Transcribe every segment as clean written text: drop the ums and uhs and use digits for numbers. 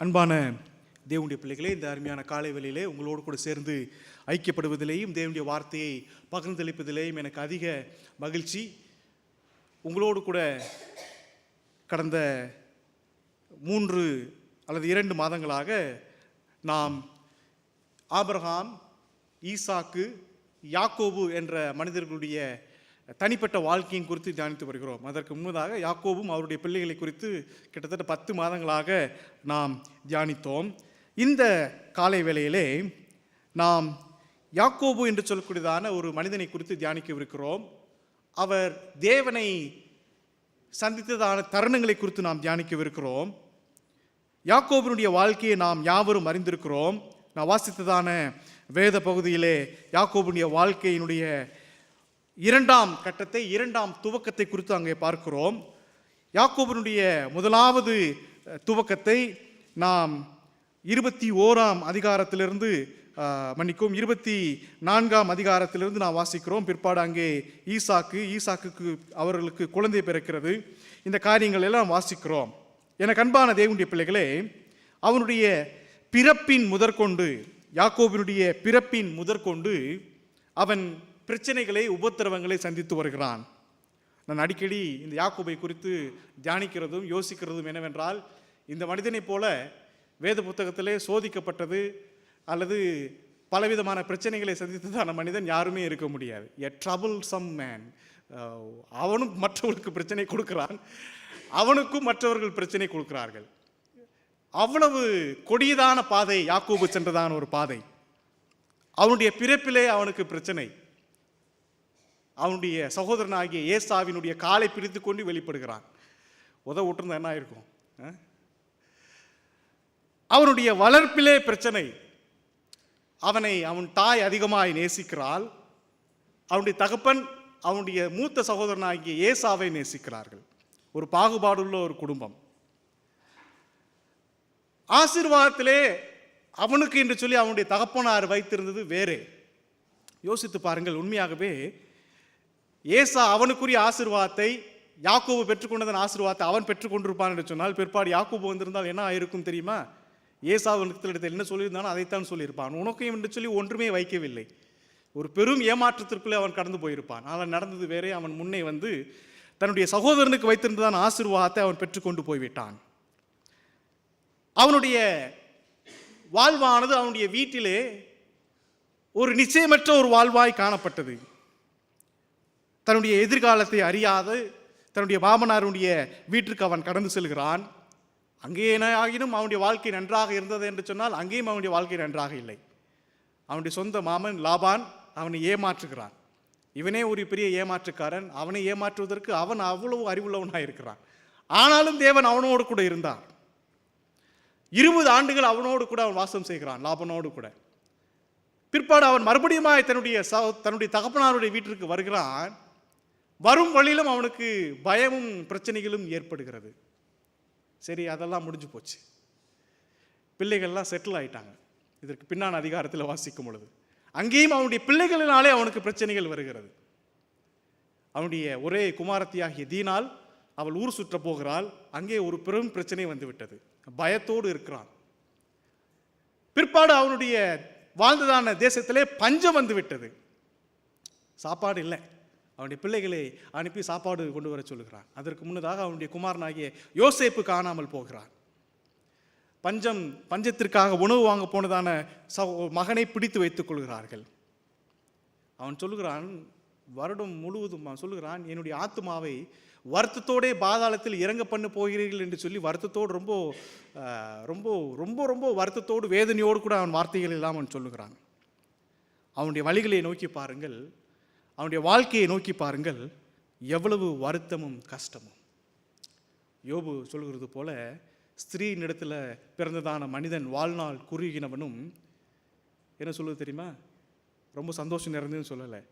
அன்பான தேவனுடைய பிள்ளைகளே, இந்த அருமையான காலை வேளையிலே உங்களோடு கூட சேர்ந்து ஐக்கியப்படுவதிலேயும் தேவனுடைய வார்த்தையை பகிர்ந்தளிப்பதிலேயும் எனக்கு அதிக மகிழ்ச்சி. உங்களோடு கூட கடந்த 3 அல்லது 2 மாதங்களாக நாம் ஆபிரகாம், ஈசாக்கு, யாக்கோபு என்ற மனிதர்களுடைய தனிப்பட்ட வாழ்க்கையின் குறித்து தியானித்து வருகிறோம். அதற்கு முன்னதாக யாக்கோபும் அவருடைய பிள்ளைகளை குறித்து கிட்டத்தட்ட 10 மாதங்களாக நாம் தியானித்தோம். இந்த காலை வேளையிலே நாம் யாக்கோபு என்று சொல்லக்கூடியதான ஒரு மனிதனை குறித்து தியானிக்கவிருக்கிறோம். அவர் தேவனை சந்தித்ததான தருணங்களை குறித்து நாம் தியானிக்கவிருக்கிறோம். யாக்கோபினுடைய வாழ்க்கையை நாம் யாவரும் அறிந்திருக்கிறோம். நான் வாசித்ததான வேத பகுதியிலே யாக்கோபுடைய வாழ்க்கையினுடைய 2ஆம் கட்டத்தை, 2ஆம் துவக்கத்தை குறித்து அங்கே பார்க்கிறோம். யாக்கோபினுடைய முதலாவது துவக்கத்தை நாம் 21ஆம் அதிகாரத்திலிருந்து 24ஆம் அதிகாரத்திலிருந்து நாம் வாசிக்கிறோம். பிற்பாடு அங்கே ஈசாக்குக்கு அவர்களுக்கு குழந்தை பிறக்கிறது. இந்த காரியங்கள் எல்லாம் வாசிக்கிறோம். எனக்கு அன்பான தேவனுடைய பிள்ளைகளே, அவனுடைய பிறப்பின் முதற்கொண்டு, யாக்கோபினுடைய பிறப்பின் முதற்கொண்டு அவன் பிரச்சனைகளை, உபத்திரவங்களை சந்தித்து வருகிறான். நான் அடிக்கடி இந்த யாக்கோபை குறித்து தியானிக்கிறதும் யோசிக்கிறதும் என்னவென்றால், இந்த மனிதனைப் போல வேத புத்தகத்திலே சோதிக்கப்பட்டது அல்லது பலவிதமான பிரச்சனைகளை சந்தித்ததான மனிதன் யாருமே இருக்க முடியாது. எ ட்ரபிள் சம் மேன். அவனும் மற்றவர்களுக்கு பிரச்சனை கொடுக்கிறான், அவனுக்கும் மற்றவர்கள் பிரச்சனை கொடுக்கிறார்கள். அவ்வளவு கொடியதான பாதை யாக்கோபு சென்றதான ஒரு பாதை. அவனுடைய பிறப்பிலே அவனுக்கு பிரச்சனை. அவனுடைய சகோதரனாகிய ஏசாவினுடைய காலை பிரித்து கொண்டு வெளிப்படுகிறான். விட்டுருந்தா என்ன ஆயிருக்கும்? அவனுடைய வளர்ப்பிலே பிரச்சனை. அவன் தாய் அதிகமாய் நேசிக்கிறாள். அவனுடைய தகப்பன் அவனுடைய மூத்த சகோதரனாகிய ஏசாவை நேசிக்கிறார்கள். ஒரு பாகுபாடுள்ள ஒரு குடும்பம். ஆசீர்வாதத்திலே அவனுக்கு என்று சொல்லி அவனுடைய தகப்பனார் வைத்திருந்தது வேறே. யோசித்து பாருங்கள். உண்மையாகவே ஏசா அவனுக்குரிய ஆசீர்வாதத்தை, யாக்கோபு பெற்றுக்கொண்டதன் ஆசீர்வாதத்தை அவன் பெற்றுக்கொண்டிருப்பான் என்று சொன்னால், பிற்பாடு யாக்கோபு வந்திருந்தால் என்ன ஆயிருக்கும் தெரியுமா? ஏசாவிடத்தில் என்ன சொல்லியிருந்தானோ அதைத்தான் சொல்லியிருப்பான். உனக்கும் என்று சொல்லி ஒன்றுமே வைக்கவில்லை. ஒரு பெரும் ஏமாற்றத்திற்குள்ளே அவன் கடந்து போயிருப்பான். ஆனால் நடந்தது வேறே. அவன் முன்னே வந்து தன்னுடைய சகோதரனுக்கு வைத்திருந்ததான ஆசீர்வாதத்தை அவன் பெற்றுக்கொண்டு போய்விட்டான். அவனுடைய வாழ்வானது அவனுடைய வீட்டிலே ஒரு நிச்சயமற்ற ஒரு வாழ்வாய் காணப்பட்டது. தன்னுடைய எதிர்காலத்தை அறியாது தன்னுடைய மாமனாருடைய வீட்டிற்கு அவன் கடந்து செல்கிறான். அங்கே என்ன ஆகினும் அவனுடைய வாழ்க்கை நன்றாக இருந்தது என்று சொன்னால், அங்கேயும் அவனுடைய வாழ்க்கை நன்றாக இல்லை. அவனுடைய சொந்த மாமன் லாபான் அவனை ஏமாற்றுகிறான். இவனே ஒரு பெரிய ஏமாற்றுக்காரன். அவனை ஏமாற்றுவதற்கு அவன் அவ்வளவு அறிவுள்ளவனாக இருக்கிறான். ஆனாலும் தேவன் அவனோடு கூட இருந்தார். 20 ஆண்டுகள் அவனோடு கூட அவன் வாசம் செய்கிறான், லாபனோடு கூட. பிற்பாடு அவன் மறுபடியும் தன்னுடைய தகப்பனாருடைய வீட்டிற்கு வருகிறான். வரும் வழியிலும் அவனுக்கு பயமும் பிரச்சனைகளும் ஏற்படுகிறது. சரி, அதெல்லாம் முடிஞ்சு போச்சு. பிள்ளைகள்லாம் செட்டில் ஆயிட்டாங்க. இதற்கு பின்னான அதிகாரத்தில் வாசிக்கும் பொழுது அங்கேயும் அவனுடைய பிள்ளைகளினாலே அவனுக்கு பிரச்சனைகள் வருகிறது. அவனுடைய ஒரே குமாரத்தியாகிய தீனால் அவள் ஊர் சுற்ற போகிறாள். அங்கே ஒரு பெரும் பிரச்சனை வந்துவிட்டது. பயத்தோடு இருக்கிறான். பிற்பாடு அவனுடைய வாழ்ந்ததான தேசத்திலே பஞ்சம் வந்து விட்டது. சாப்பாடு இல்லை. அவனுடைய பிள்ளைகளை அனுப்பி சாப்பாடு கொண்டு வர சொல்லுகிறான். அதற்கு முன்னதாக அவனுடைய குமாரனாகிய யோசேப்பு காணாமல் போகிறான். பஞ்சத்திற்காக உணவு வாங்க போனதான மகனை பிடித்து வைத்துக் கொள்கிறார்கள். அவன் சொல்லுகிறான், வருடம் முழுவதும் அவன் சொல்லுகிறான், என்னுடைய ஆத்துமாவை வருத்தத்தோடே பாதாளத்தில் இறங்க பண்ண போகிறீர்கள் என்று சொல்லி வருத்தத்தோடு ரொம்ப ரொம்ப ரொம்ப ரொம்ப வருத்தத்தோடு வேதனையோடு கூட அவன் வார்த்தைகள் எல்லாம் அவன் சொல்லுகிறான். அவனுடைய வழிகளை நோக்கி பாருங்கள், அவனுடைய வாழ்க்கையை நோக்கி பாருங்கள், எவ்வளவு வருத்தமும் கஷ்டமும். யோபு சொல்கிறது போல, ஸ்திரீயின் இடத்துல பிறந்ததான மனிதன் வாழ்நாள் குறுகினவனும் என்ன சொல்லுது தெரியுமா? ரொம்ப சந்தோஷம் நிறைந்ததுன்னு சொல்லலை,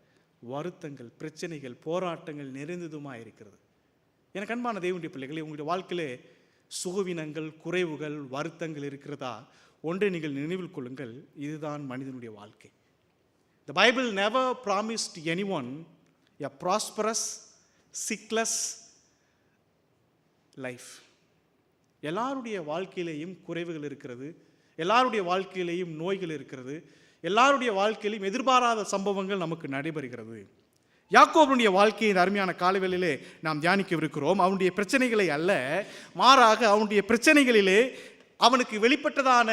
வருத்தங்கள், பிரச்சனைகள், போராட்டங்கள் நிறைந்ததுமா இருக்கிறது. எனக்கு அன்பான தேவனுடைய பிள்ளைகளே, உங்களுடைய வாழ்க்கையிலே சுகவீனங்கள், குறைவுகள், வருத்தங்கள் இருக்கிறதா? ஒன்றை நீங்கள் நினைவில் கொள்ளுங்கள், இதுதான் மனிதனுடைய வாழ்க்கை. The Bible never promised anyone a prosperous, sickless life. எல்லாருடைய வாழ்க்கையிலேயும் குறைவுகள் இருக்கிறது, எல்லாருடைய வாழ்க்கையிலேயும் நோய்கள் இருக்கிறது, எல்லாருடைய வாழ்க்கையிலும் எதிர்பாராத சம்பவங்கள் நமக்கு நடைபெறுகிறது. யாக்கோபுடைய வாழ்க்கையின் அருமையான காலவெளியிலே நாம் தியானிக்கவிருக்கிறோம். அவனுடைய பிரச்சனைகளை அல்ல, மாறாக அவனுடைய பிரச்சனைகளிலே அவனுக்கு வெளிப்பட்டதான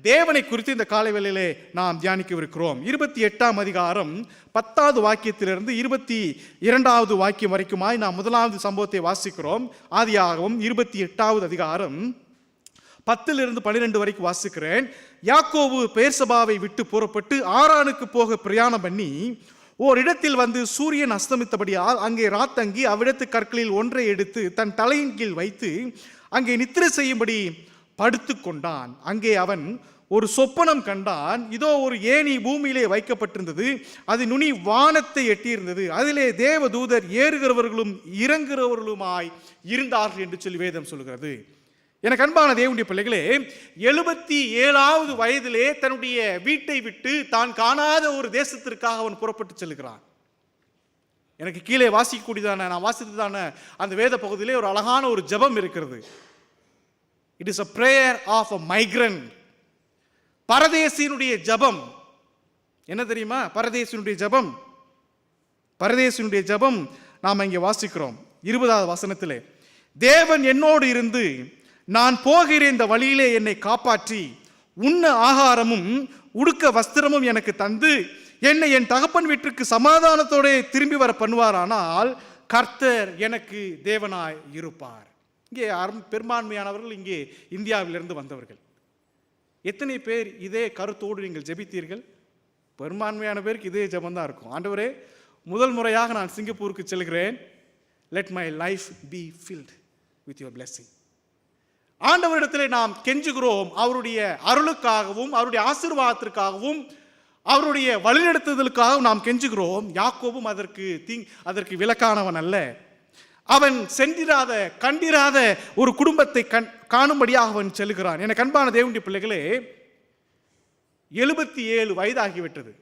தேவனை குறித்து இந்த காலவெளியிலே நாம் தியானிக்கவிருக்கிறோம். 28ஆம் அதிகாரம் 10வது வாக்கியத்திலிருந்து 22வது வாக்கியம் வரைக்குமாய் நாம் முதலாவது சம்பவத்தை வாசிக்கிறோம். ஆதியாகமம் 28வது அதிகாரம் 10லிருந்து 12 வரைக்கும் வாசிக்கிறேன். யாக்கோபு பெயர்சபாவை விட்டு புறப்பட்டு ஆரானுக்கு போக பிரயாணம் பண்ணி ஓரிடத்தில் வந்து சூரியன் அஸ்தமித்தபடியால் அங்கே ராத்தங்கி அவ்விடத்து கற்களில் ஒன்றை எடுத்து தன் தலையின் கீழ் வைத்து அங்கே நித்திரை செய்யும்படி படுத்து கொண்டான். அங்கே அவன் ஒரு சொப்பனம் கண்டான். இதோ ஒரு ஏணி பூமியிலே வைக்கப்பட்டிருந்தது, அது நுனி வானத்தை எட்டியிருந்தது, அதிலே தேவ தூதர் ஏறுகிறவர்களும் இறங்குகிறவர்களுமாய் இருந்தார்கள் என்று சொல்லி வேதம் சொல்கிறது. எனக்கு அன்பான தேவனுடைய பிள்ளைகளே, 77வது வயதிலே தன்னுடைய வீட்டை விட்டு தான் காணாத ஒரு தேசத்திற்காக அவன் புறப்பட்டு செல்கிறான். எனக்கு கீழே வாசிக்கக்கூடியதான நான் வாசித்ததான அந்த வேத பகுதியிலே ஒரு அழகான ஒரு ஜெபம் இருக்கிறது. It is a prayer of a migrant. பரதேசியினுடைய ஜெபம் என்ன தெரியுமா? பரதேசியினுடைய ஜெபம் நாம் இங்கே வாசிக்கிறோம். 20வது வசனத்திலே, தேவன் என்னோடு இருந்து நான் போகிற இந்த வழியிலே என்னை காப்பாற்றி உண்ண ஆகாரமும் உடுக்க வஸ்திரமும் எனக்கு தந்து என்னை என் தகப்பன் வீட்டிற்கு சமாதானத்தோட திரும்பி வர பண்ணுவாரானால் கர்த்தர் எனக்கு தேவனாய் இருப்பார். இங்கே பெரும்பான்மையானவர்கள் இங்கே இந்தியாவிலிருந்து வந்தவர்கள். எத்தனை பேர் இதே கருத்தோடு நீங்கள் ஜெபித்தீர்கள்? பெரும்பான்மையான பேருக்கு இதே ஜெபம் தான் இருக்கும். ஆண்டவரே, முதல் முறையாக நான் சிங்கப்பூருக்கு செல்கிறேன், let my life be filled with your blessing. ஆண்டவரிடத்தில் நாம் கெஞ்சுகிறோம், அவருடைய அருளுக்காகவும் அவருடைய ஆசீர்வாதத்திற்காகவும் அவருடைய வழிநடத்துதலுக்காகவும் நாம் கெஞ்சுகிறோம். யாக்கோபும் அதற்கு விலக்கானவன் அல்ல. அவன் சென்றிராத கண்டிராத ஒரு குடும்பத்தை காணும்படியாக அவன் செல்கிறான். எனக்கு அன்பான தேவனுடைய பிள்ளைகளே, 77 வயதாகிவிட்டது.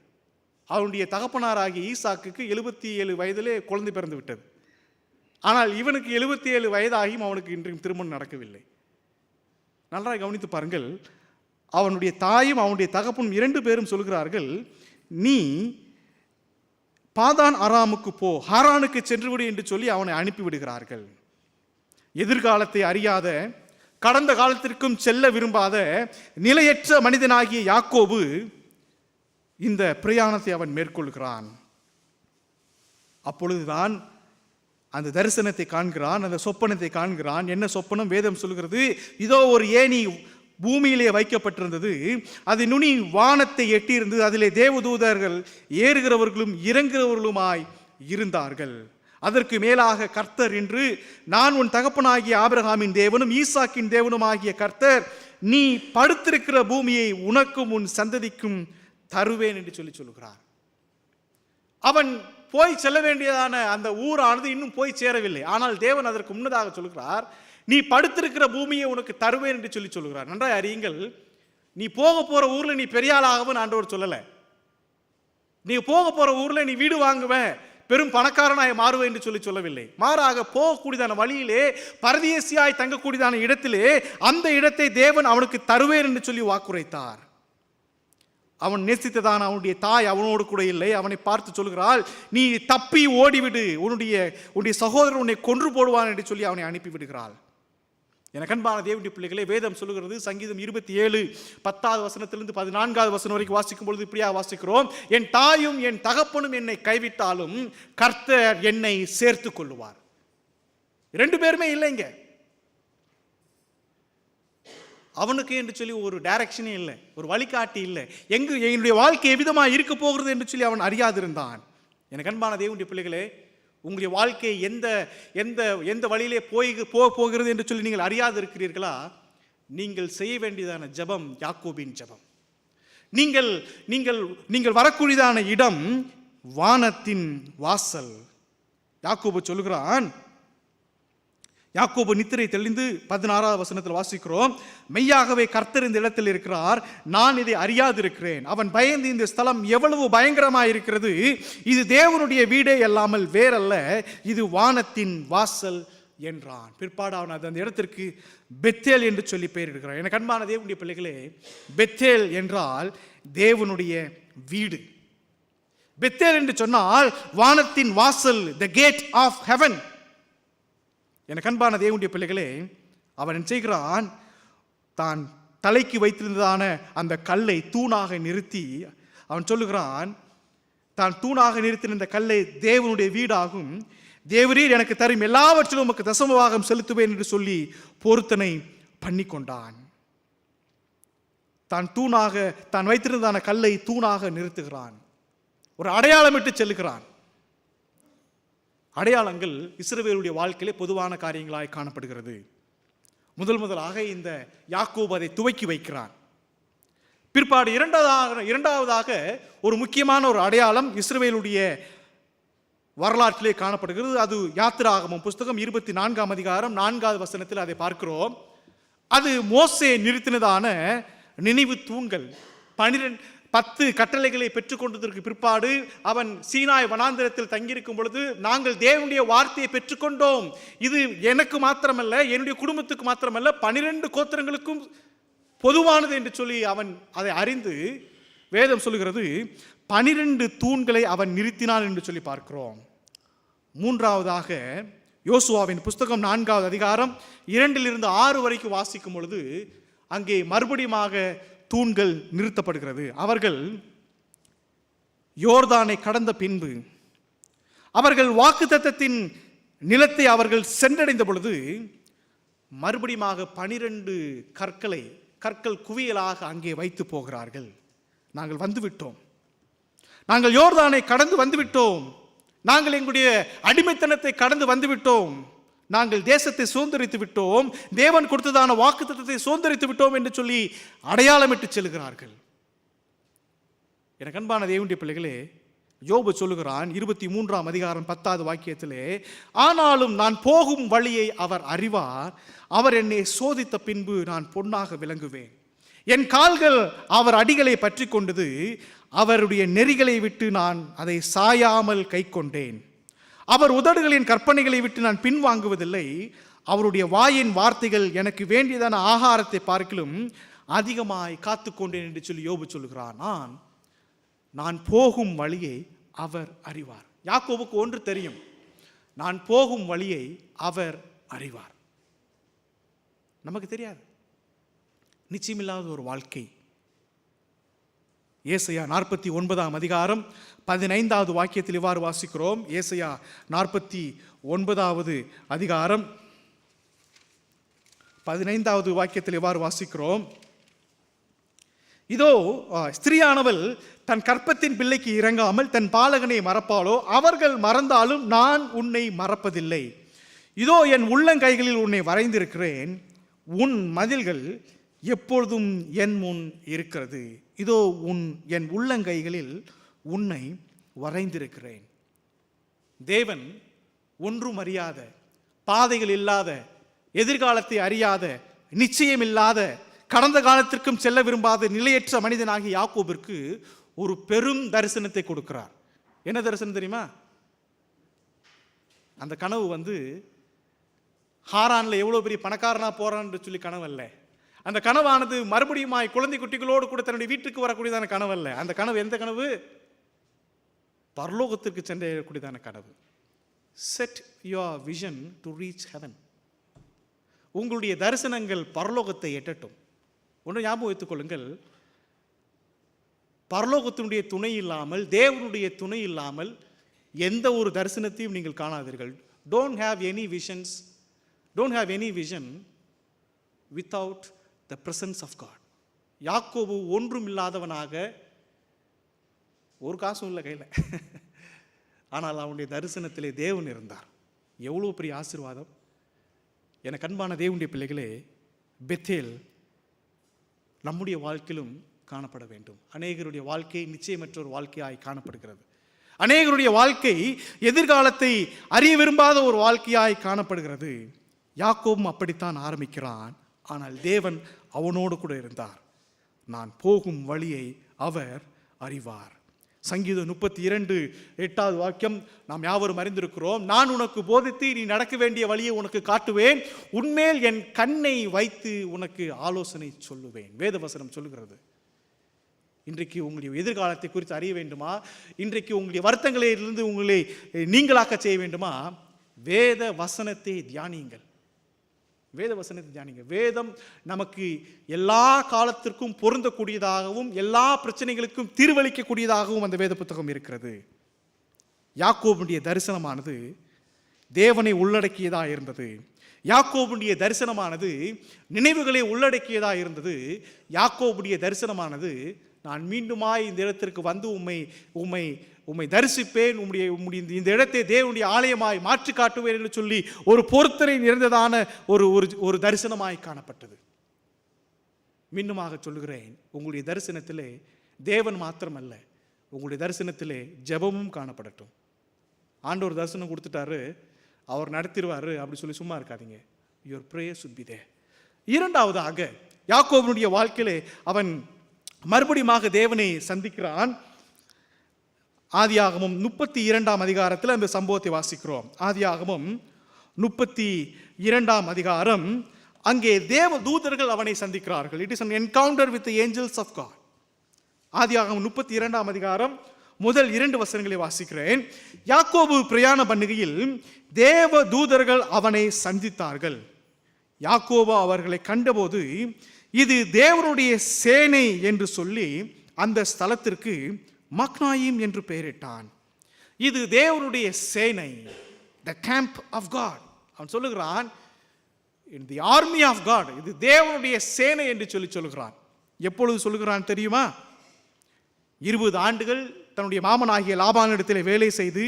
அவனுடைய தகப்பனாராகிய ஈசாக்குக்கு 77 வயதிலே குழந்தை பிறந்து விட்டது. ஆனால் இவனுக்கு 77 வயதாகியும் அவனுக்கு இன்றையும் திருமணம் நடக்கவில்லை. நன்றாக கவனித்து பாருங்கள். அவனுடைய தாயும் அவனுடைய தகப்பனும் 2 பேரும் சொல்கிறார்கள், நீ பாதான் அராமுக்கு போ, ஹாரானுக்கு சென்றுவிடு என்று சொல்லி அவனை அனுப்பிவிடுகிறார்கள். எதிர்காலத்தை அறியாத, கடந்த காலத்திற்கும் செல்ல விரும்பாத நிலையற்ற மனிதனாகிய யாக்கோபு இந்த பிரயாணத்தை அவன் மேற்கொள்கிறான். அப்பொழுதுதான் அந்த தரிசனத்தை காண்கிறான், அந்த சொப்பனத்தை காண்கிறான். என்ன சொப்பனம்? வேதம் சொல்கிறது, இதோ ஒரு ஏணி பூமியிலே வைக்கப்பட்டிருந்தது, அது நுனி வானத்தை எட்டியிருந்தது, அதிலே தேவதூதர்கள் ஏறுகிறவர்களும் இறங்குகிறவர்களுமாய் இருந்தார்கள். அதற்கு மேலாக கர்த்தர் என்று, நான் உன் தகப்பனாகிய ஆபிரகாமின் தேவனும் ஈசாக்கின் தேவனும் ஆகிய கர்த்தர், நீ படுத்திருக்கிற பூமியை உனக்கும் உன் சந்ததிக்கும் தருவேன் என்று சொல்லுகிறார். அவன் போய் செல்ல வேண்டியதான அந்த ஊரானது இன்னும் போய் சேரவில்லை. ஆனால் தேவன் அதற்கு முன்னதாக சொல்கிறார், நீ படுத்திருக்கிற பூமியை உனக்கு தருவேன் என்று சொல்லுகிறார். நன்றாய் அறியுங்கள், நீ போக போற ஊர்ல நீ பெரிய ஆளாகவும் ஆண்டவர் சொல்லல. நீ போக போற ஊர்ல நீ வீடு வாங்குவேன், பெரும் பணக்காரனாய் மாறுவேன் என்று சொல்லவில்லை. மாறாக போகக்கூடியதான வழியிலே பரதேசியாய் தங்கக்கூடியதான இடத்திலே அந்த இடத்தை தேவன் அவனுக்கு தருவேன் என்று சொல்லி வாக்குரைத்தார். அவன் நேசித்ததான அவனுடைய தாய் அவனோடு கூட இல்லை. அவனை பார்த்து சொல்கிறாள், நீ தப்பி ஓடிவிடு, உன்னுடைய சகோதரன் உன்னை கொன்று போடுவான் என்று சொல்லி அவனை அனுப்பிவிடுகிறாள். எனக்கு அன்பான தேவனுடைய பிள்ளைகளே, வேதம் சொல்லுகிறது, சங்கீதம் 27 10வது வசனத்திலிருந்து 14வது வசனம் வரைக்கும் வாசிக்கும் பொழுது இப்படியா வாசிக்கிறோம், என் தாயும் என் தகப்பனும் என்னை கைவிட்டாலும் கர்த்தர் என்னை சேர்த்து கொள்ளுவார். 2 பேருமே இல்லைங்க. அவனுக்கு என்று சொல்லி ஒரு டைரக்ஷனே இல்லை, ஒரு வழிகாட்டி இல்லை. என்னுடைய வாழ்க்கை எவ்விதமாக இருக்க போகிறது என்று சொல்லி அவன் அறியாதிருந்தான். எனக்கு அன்பான தேவனுடைய பிள்ளைகளே, உங்களுடைய வாழ்க்கை எந்த எந்த எந்த வழியிலே போகிறது என்று சொல்லி நீங்கள் அறியாது இருக்கிறீர்களா? நீங்கள் செய்ய வேண்டியதான ஜெபம் யாக்கோபின் ஜெபம். நீங்கள் நீங்கள் நீங்கள் வரக்கூடியதான இடம் வானத்தின் வாசல். யாக்கோபு சொல்லுகிறான், யாக்கோபு நித்திரை தெளிந்து 16வது வசனத்தில் வாசிக்கிறோம், மெய்யாகவே கர்த்தர் இந்த இடத்தில் இருக்கிறார், நான் இதை அறியாதிருக்கிறேன். அவன் பயந்து, இந்த ஸ்தலம் எவ்வளவு பயங்கரமாக இருக்கிறது, இது தேவனுடைய வீடே அல்லாமல் வேறல்ல, இது வானத்தின் வாசல் என்றான். பிற்பாடு அவன் அந்த இடத்திற்கு பெத்தேல் என்று சொல்லி பெயரிடுகிறான். எனக்கு அன்பான தேவனுடைய பிள்ளைகளே, பெத்தேல் என்றால் தேவனுடைய வீடு. பெத்தேல் என்று சொன்னால் வானத்தின் வாசல், த கேட் ஆஃப் ஹெவன். எனக்கு அன்பான தேவனுடைய பிள்ளைகளே, அவன் என்ன செய்கிறான்? தான் தலைக்கு வைத்திருந்ததான அந்த கல்லை தூணாக நிறுத்தி அவன் சொல்லுகிறான், தான் தூணாக நிறுத்தின கல்லை தேவனுடைய வீடாகும், தேவரீர் எனக்கு தரும் எல்லாவற்றிலும் உமக்கு தசமபாகம் செலுத்துவேன் என்று சொல்லி பொருத்தனை பண்ணி கொண்டான். தான் வைத்திருந்ததான கல்லை தூணாக நிறுத்துகிறான். ஒரு அடையாளமிட்டு செல்லுகிறான். அடையாளங்கள் இஸ்ரவேலுடைய வாழ்க்கையிலே பொதுவான காரியங்களாய் காணப்படுகிறது. முதலாக இந்த யாக்கோபு அதை துவக்கி வைக்கிறான். பிற்பாடு இரண்டாவதாக ஒரு முக்கியமான ஒரு அடையாளம் இஸ்ரவேலுடைய வரலாற்றிலே காணப்படுகிறது. அது யாத்திராகமம் புஸ்தகம் 24ஆம் அதிகாரம் 4வது வசனத்தில் அதை பார்க்கிறோம். அது மோசே நிறுத்தினதான நினைவு தூண்கள். 10 கட்டளைகளை பெற்றுக்கொண்டதற்கு பிற்பாடு அவன் சீனாய் வனாந்திரத்தில் தங்கியிருக்கும் பொழுது, நாங்கள் தேவனுடைய வார்த்தையை பெற்றுக்கொண்டோம், இது எனக்கு மாத்திரமல்ல, என்னுடைய குடும்பத்துக்கு மாத்திரமல்ல, 12 கோத்திரங்களுக்கும் பொதுவானது என்று சொல்லி அவன் அதை அறிந்து, வேதம் சொல்லுகிறது 12 தூண்களை அவன் நிறுத்தினான் என்று சொல்லி பார்க்கிறோம். மூன்றாவதாக யோசுவாவின் புஸ்தகம் 4வது அதிகாரம் 2லிருந்து 6 வரைக்கும் வாசிக்கும் பொழுது அங்கே மறுபடியுமாக தூண்கள் நிறுத்தப்படுகிறது. அவர்கள் யோர்தானை கடந்த பின்பு அவர்கள் வாக்குத்தத்தத்தின் நிலத்தை அவர்கள் சென்றடைந்த பொழுது மறுபடியுமாக 12 கற்கள் குவியலாக அங்கே வைத்து போகிறார்கள். நாங்கள் வந்துவிட்டோம், நாங்கள் யோர்தானை கடந்து வந்துவிட்டோம், நாங்கள் எங்களுடைய அடிமைத்தனத்தை கடந்து வந்துவிட்டோம், நாங்கள் தேசத்தை சுதந்திரித்து விட்டோம், தேவன் கொடுத்ததான வாக்குத்தத்தத்தை சுதந்திரித்து விட்டோம் என்று சொல்லி அடையாளமிட்டு செல்கிறார்கள். எனக்கு அன்பான தேவனுடைய பிள்ளைகளே, யோபு சொல்லுகிறான் 23ஆம் அதிகாரம் 10வது வாக்கியத்திலே, ஆனாலும் நான் போகும் வழியை அவர் அறிவார், அவர் என்னை சோதித்த பின்பு நான் பொன்னாக விளங்குவேன். என் கால்கள் அவர் அடிகளை பற்றி கொண்டது, அவருடைய நெறிகளை விட்டு நான் அதை சாயாமல் கை கொண்டேன். அவர் உதடுகளின் கற்பனைகளை விட்டு நான் பின்வாங்குவதில்லை, அவருடைய வாயின் வார்த்தைகள் எனக்கு வேண்டியதான ஆகாரத்தை பார்க்கிலும் அதிகமாய் காத்துக்கொண்டேன் என்று சொல்லி யோபு சொல்லுகிறான். நான் போகும் வழியை அவர் அறிவார். யாக்கோபுக்கு ஒன்று தெரியும், நான் போகும் வழியை அவர் அறிவார். நமக்கு தெரியாது, நிச்சயமில்லாத ஒரு வாழ்க்கை. ஏசாயா 49ஆம் அதிகாரம் 15வது வாக்கியத்தில் இவ்வாறு வாசிக்கிறோம். ஏசாயா 49வது அதிகாரம் 15வது வாக்கியத்தில் இவ்வாறு வாசிக்கிறோம். இதோ ஸ்திரீயானவள் தன் கற்பத்தின் பிள்ளைக்கு இறங்காமல் தன் பாலகனை மறப்பாளோ, அவர்கள் மறந்தாலும் நான் உன்னை மறப்பதில்லை. இதோ என் உள்ளங்கைகளில் உன்னை வரைந்திருக்கிறேன், உன் மதில்கள் எப்பொழுதும் என் முன் இருக்கிறது. இதோ என் உள்ளங்கைகளில் உன்னை வரைந்திருக்கிறேன். தேவன் ஒன்றும் அறியாத, பாதைகள் இல்லாத, எதிர்காலத்தை அறியாத, நிச்சயம் இல்லாத, கடந்த காலத்திற்கும் செல்ல விரும்பாத நிலையற்ற மனிதனாகிய யாக்கோபிற்கு ஒரு பெரும் தரிசனத்தை கொடுக்கிறார். என்ன தரிசனம் தெரியுமா? அந்த கனவு ஹாரான்ல எவ்வளவு பெரிய பணக்காரனா போறான்னு சொல்லி கனவு அல்ல. அந்த கனவானது மறுபடியும் குழந்தை குட்டிகளோடு கூட தன்னுடைய வீட்டுக்கு வரக்கூடியதான கனவு அல்ல. அந்த கனவு எந்த கனவு? பரலோகத்திற்கு சென்றக்கூடியதான கனவு. Set your vision to reach heaven. உங்களுடைய தரிசனங்கள் பரலோகத்தை எட்டட்டும். ஒன்று ஞாபகம் வைத்துக் கொள்ளுங்கள், பரலோகத்தினுடைய துணை இல்லாமல், தேவனுடைய துணை இல்லாமல் எந்த ஒரு தரிசனத்தையும் நீங்கள் காணாதீர்கள். Don't have any vision without the presence of God. யாக்கோபு ஒன்றும் இல்லாதவனாக, ஒரு காசும் இல்லை கையில், ஆனால் அவனுடைய தரிசனத்திலே தேவன் இருந்தார். எவ்வளோ பெரிய ஆசீர்வாதம்! எனக்கு அன்பான தேவனுடைய பிள்ளைகளே, பெத்தேல் நம்முடைய வாழ்க்கையிலும் காணப்பட வேண்டும். அநேகருடைய வாழ்க்கை நிச்சயமற்ற ஒரு வாழ்க்கையாய் காணப்படுகிறது. அநேகருடைய வாழ்க்கை எதிர்காலத்தை அறிய விரும்பாத ஒரு வாழ்க்கையாய் காணப்படுகிறது. யாக்கோபும் அப்படித்தான் ஆரம்பிக்கிறான். ஆனால் தேவன் அவனோடு கூட இருந்தார். நான் போகும் வழியை அவர் அறிவார். சங்கீதம் 32:8 வாக்கியம் நாம் யாவரும் அறிந்திருக்கிறோம். நான் உனக்கு போதித்து நீ நடக்க வேண்டிய வழியை உனக்கு காட்டுவேன், உன்மேல் என் கண்ணை வைத்து உனக்கு ஆலோசனை சொல்லுவேன். வேதவசனம் சொல்லுகிறது. இன்றைக்கு உங்களுடைய எதிர்காலத்தை குறித்து அறிய வேண்டுமா? இன்றைக்கு உங்களுடைய வருத்தங்களிலிருந்து உங்களை நீங்களாக்க செய்ய வேண்டுமா? வேத வசனத்தை தியானியுங்கள். வேத வசனத்தை தியானிங்க. வேதம் நமக்கு எல்லா காலத்திற்கும் பொருந்தக்கூடியதாகவும் எல்லா பிரச்சனைகளுக்கும் தீர்வளிக்கக்கூடியதாகவும் அந்த வேத புத்தகம் இருக்கிறது. யாக்கோபுடைய தரிசனமானது தேவனை உள்ளடக்கியதாக இருந்தது. யாக்கோபுடைய தரிசனமானது நினைவுகளை உள்ளடக்கியதாக இருந்தது. யாக்கோபுடைய தரிசனமானது நான் மீண்டுமாய் இந்த இடத்திற்கு வந்து உம்மை தரிசிப்பேன், இந்த இடத்தை தேவனுடைய ஆலயமாய் மாற்றி காட்டுவேன் என்று சொல்லி ஒரு பொருத்தனை நிறைந்ததான ஒரு தரிசனமாய் காணப்பட்டது. மீண்டுமாக சொல்லுகிறேன், உங்களுடைய தரிசனத்திலே தேவன் மாத்திரமல்ல, உங்களுடைய தரிசனத்திலே ஜெபமும் காணப்படட்டும். ஆண்டவர் தரிசனம் கொடுத்துட்டாரு, அவர் நடத்திடுவார் அப்படி சொல்லி சும்மா இருக்காதீங்க. Your prayer should be there. இரண்டாவதாக யாக்கோபுடைய வாழ்க்கையிலே அவன் மறுபடியுமாக தேவனை சந்திக்கிறான். ஆதியாகமம் 32 அதிகாரத்தில் அந்த சம்பவத்தை வாசிக்கிறோம். ஆதியாகமம் 32 அதிகாரம், அங்கே தேவ தூதர்கள் அவனை சந்திக்கிறார்கள். It is an encounter with the angels of God. ஆதியாகமம் 32 அதிகாரம் முதல் 2 வசனங்களை வாசிக்கிறேன். யாக்கோபு பிரயாண பண்ணுகையில் தேவ தூதர்கள் அவனை சந்தித்தார்கள். யாக்கோபு அவர்களை கண்டபோது இது தேவனுடைய சேனை என்று சொல்லி அந்த ஸ்தலத்திற்கு மக்னாயிம் என்று பெயரிட்டான். இது தேவனுடைய சேனை, the camp of God. அவன் சொல்லுகிறான், in the army of God, இது தேவனுடைய சேனை என்று சொல்லுகிறான். எப்பொழுது சொல்லுகிறான் தெரியுமா? 20 ஆண்டுகள் தன்னுடைய மாமனாகிய லாபானிடத்தில் வேலை செய்து